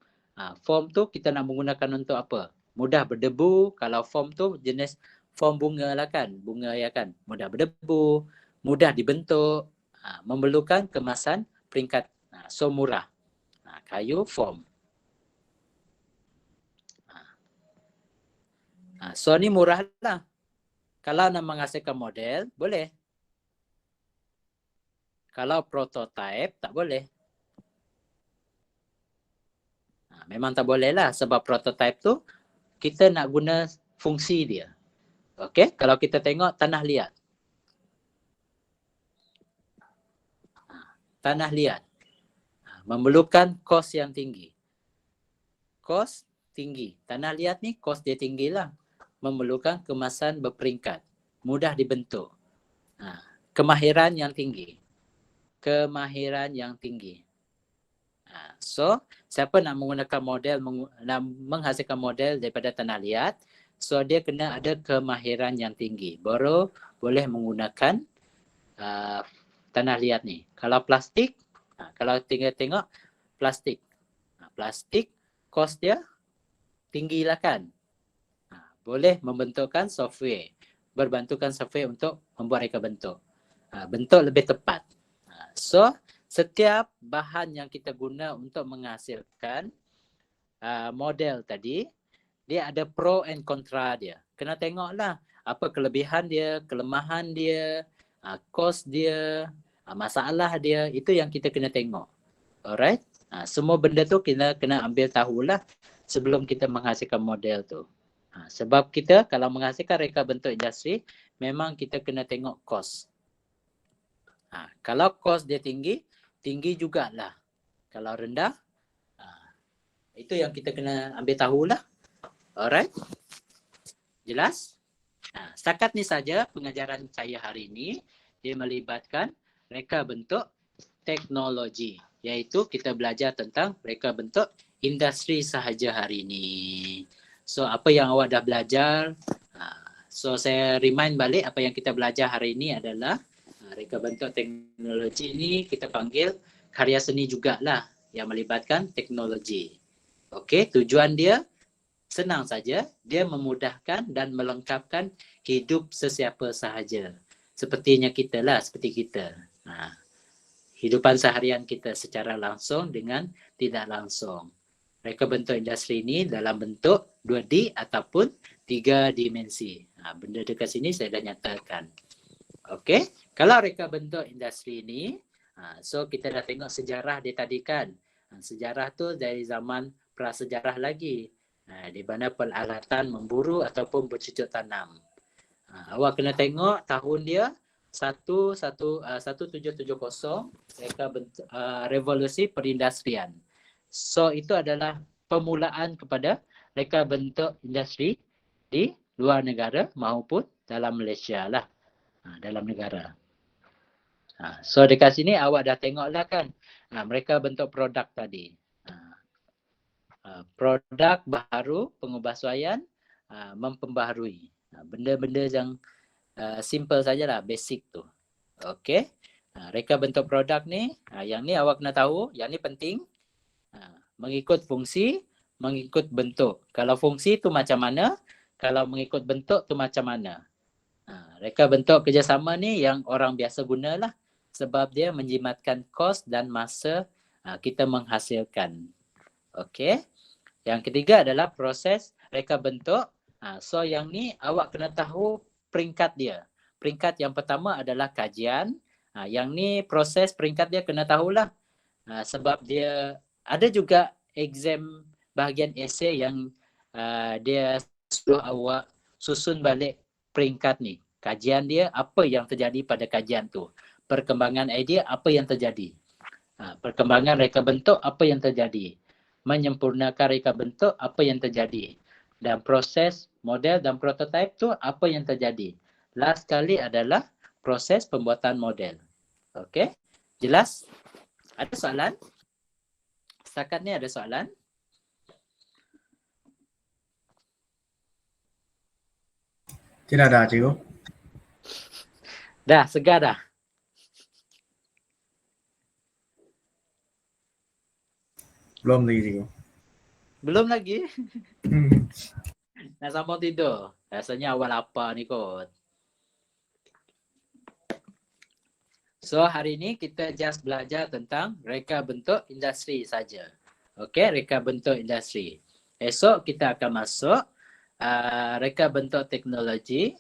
[SPEAKER 1] foam tu kita nak menggunakan untuk apa? Mudah berdebu. Kalau foam tu jenis foam bunga lah kan. Bunga ya kan. Mudah berdebu, mudah dibentuk, memerlukan kemasan peringkat. So murah. Kayu foam. So ni murah lah. Kalau nak menghasilkan model, boleh. Kalau prototype, tak boleh. Memang tak boleh lah sebab prototype tu kita nak guna fungsi dia. Okey, kalau kita tengok tanah liat. Tanah liat memerlukan kos yang tinggi. Kos tinggi. Tanah liat ni kos dia tinggi lah. Memerlukan kemasan berperingkat. Mudah dibentuk. Kemahiran yang tinggi. Kemahiran yang tinggi. So, siapa nak menggunakan model, nak menghasilkan model daripada tanah liat, so dia kena ada kemahiran yang tinggi. Baru boleh menggunakan tanah liat ni. Kalau plastik, kalau tengok plastik. Plastik, kos dia tinggi lah kan. Boleh membentukkan software. Berbantukan software untuk membuat reka bentuk. Bentuk lebih tepat. So, setiap bahan yang kita guna untuk menghasilkan model tadi, dia ada pro and contra dia. Kena tengoklah apa kelebihan dia, kelemahan dia, kos dia, masalah dia. Itu yang kita kena tengok. Alright? Semua benda tu kita kena ambil tahulah sebelum kita menghasilkan model tu. Sebab kita kalau menghasilkan reka bentuk industri, memang kita kena tengok kos. Kalau kos dia tinggi, tinggi jugalah. Kalau rendah, itu yang kita kena ambil tahulah. Alright? Jelas? Setakat ni saja pengajaran saya hari ini. Dia melibatkan reka bentuk teknologi. Iaitu kita belajar tentang reka bentuk industri sahaja hari ini. So apa yang awak dah belajar, so saya remind balik apa yang kita belajar hari ini adalah reka bentuk teknologi ini kita panggil karya seni jugalah yang melibatkan teknologi. Okey, tujuan dia senang saja, dia memudahkan dan melengkapkan hidup sesiapa sahaja. Sepertinya kita lah, seperti kita. Hidupan seharian kita secara langsung dengan tidak langsung. Reka bentuk industri ini dalam bentuk 2D ataupun 3 dimensi. Benda dekat sini saya dah nyatakan. Okey, kalau reka bentuk industri ini, so kita dah tengok sejarah dia tadi kan. Sejarah tu dari zaman prasejarah lagi. Di mana peralatan memburu ataupun bercucuk tanam. Awak kena tengok tahun dia 1770 reka bentuk revolusi perindustrian. So itu adalah permulaan kepada reka bentuk industri di luar negara maupun dalam Malaysia lah. Dalam negara. So dekat sini awak dah tengok lah kan. Mereka bentuk produk tadi. Produk baharu, pengubahsuaian, mempembaharui. Benda-benda yang simple sajalah, basic tu. Okey. Reka bentuk produk ni, yang ni awak kena tahu, yang ni penting. Mengikut fungsi, mengikut bentuk. Kalau fungsi tu macam mana, kalau mengikut bentuk tu macam mana. Reka bentuk kerjasama ni yang orang biasa gunalah sebab dia menjimatkan kos dan masa kita menghasilkan. Okey. Yang ketiga adalah proses reka bentuk. So yang ni awak kena tahu peringkat dia. Peringkat yang pertama adalah kajian. Yang ni proses peringkat dia kena tahulah. Sebab dia ada juga exam bahagian esei yang dia suruh awak susun balik peringkat ni. Kajian dia, apa yang terjadi pada kajian tu. Perkembangan idea, apa yang terjadi. Perkembangan reka bentuk, apa yang terjadi. menyempurnakan reka bentuk, apa yang terjadi. Dan proses model dan prototype tu apa yang terjadi. Last kali adalah proses pembuatan model. Okey? Jelas? Ada soalan? Setakat ni ada soalan?
[SPEAKER 2] Tidak ada cikgu.
[SPEAKER 1] Dah, segar dah?
[SPEAKER 2] Belum lagi cikgu.
[SPEAKER 1] Belum lagi?
[SPEAKER 2] Hmm.
[SPEAKER 1] Nak sambung tidur? Rasanya awal lapar ni kot. So hari ni kita just belajar tentang reka bentuk industri saja. Okey, reka bentuk industri. Esok kita akan masuk reka bentuk teknologi.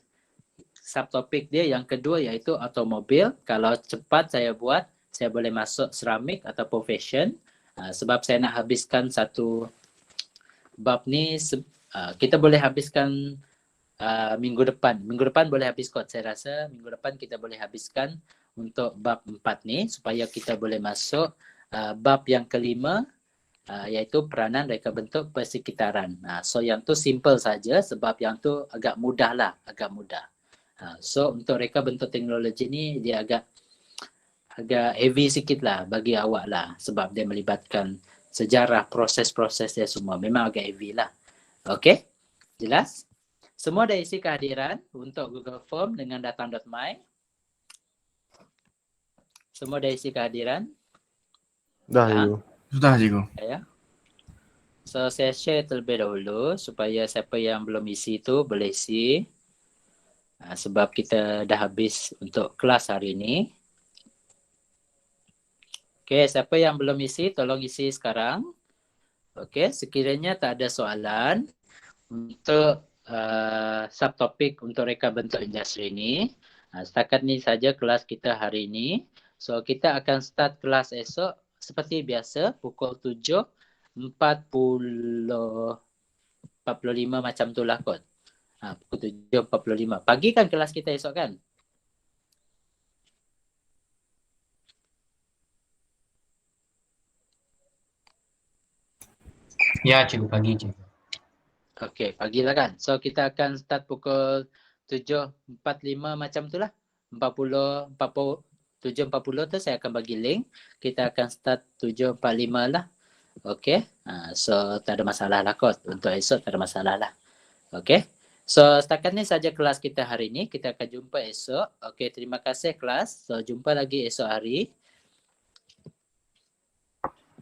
[SPEAKER 1] Subtopik dia yang kedua iaitu automobil. Kalau cepat saya buat, saya boleh masuk seramik ataupun fashion. Sebab saya nak habiskan satu bab ni, kita boleh habiskan minggu depan. Minggu depan boleh habis kot saya rasa. Minggu depan kita boleh habiskan untuk bab 4 ni supaya kita boleh masuk bab yang kelima iaitu peranan reka bentuk persekitaran. So yang tu simple saja sebab yang tu agak mudah lah, agak mudah. So untuk reka bentuk teknologi ni dia agak heavy sikit lah bagi awak lah sebab dia melibatkan sejarah, proses-proses dia semua. Memang agak heavy lah. Okey? Jelas? Semua dah isi kehadiran untuk Google Form dengan datang.my. Semua dah isi kehadiran?
[SPEAKER 5] Dah,
[SPEAKER 1] Ya.
[SPEAKER 5] cikgu.
[SPEAKER 2] Sudah cikgu.
[SPEAKER 1] Ya. So saya share terlebih dahulu supaya siapa yang belum isi tu boleh isi. Sebab kita dah habis untuk kelas hari ini. Okey, siapa yang belum isi tolong isi sekarang. Okey, sekiranya tak ada soalan untuk subtopik untuk reka bentuk industri ini. Setakat ni saja kelas kita hari ini. So kita akan start kelas esok seperti biasa pukul 7.45 macam tu lah kot. Pukul 7.45. Pagi kan kelas kita esok kan?
[SPEAKER 6] Ya, cikgu pagi cikgu.
[SPEAKER 1] Okey, pagilah kan. So kita akan start pukul 7.45 macam tu lah. 7.40 tu saya akan bagi link. Kita akan start 7.45 lah. Okey. So tak ada masalah lah kot. Untuk esok tak ada masalah lah. Okey. So setakat ni saja kelas kita hari ni. Kita akan jumpa esok. Okey, terima kasih kelas. So jumpa lagi esok hari.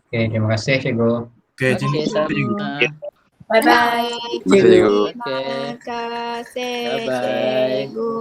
[SPEAKER 6] Okey, terima kasih cikgu.
[SPEAKER 2] Okey,
[SPEAKER 1] Okey,
[SPEAKER 2] cikgu.
[SPEAKER 1] sama.
[SPEAKER 4] Bye-bye.
[SPEAKER 3] Cikgu.
[SPEAKER 1] Okey.
[SPEAKER 4] Terima kasih,
[SPEAKER 1] Bye-bye.
[SPEAKER 4] cikgu.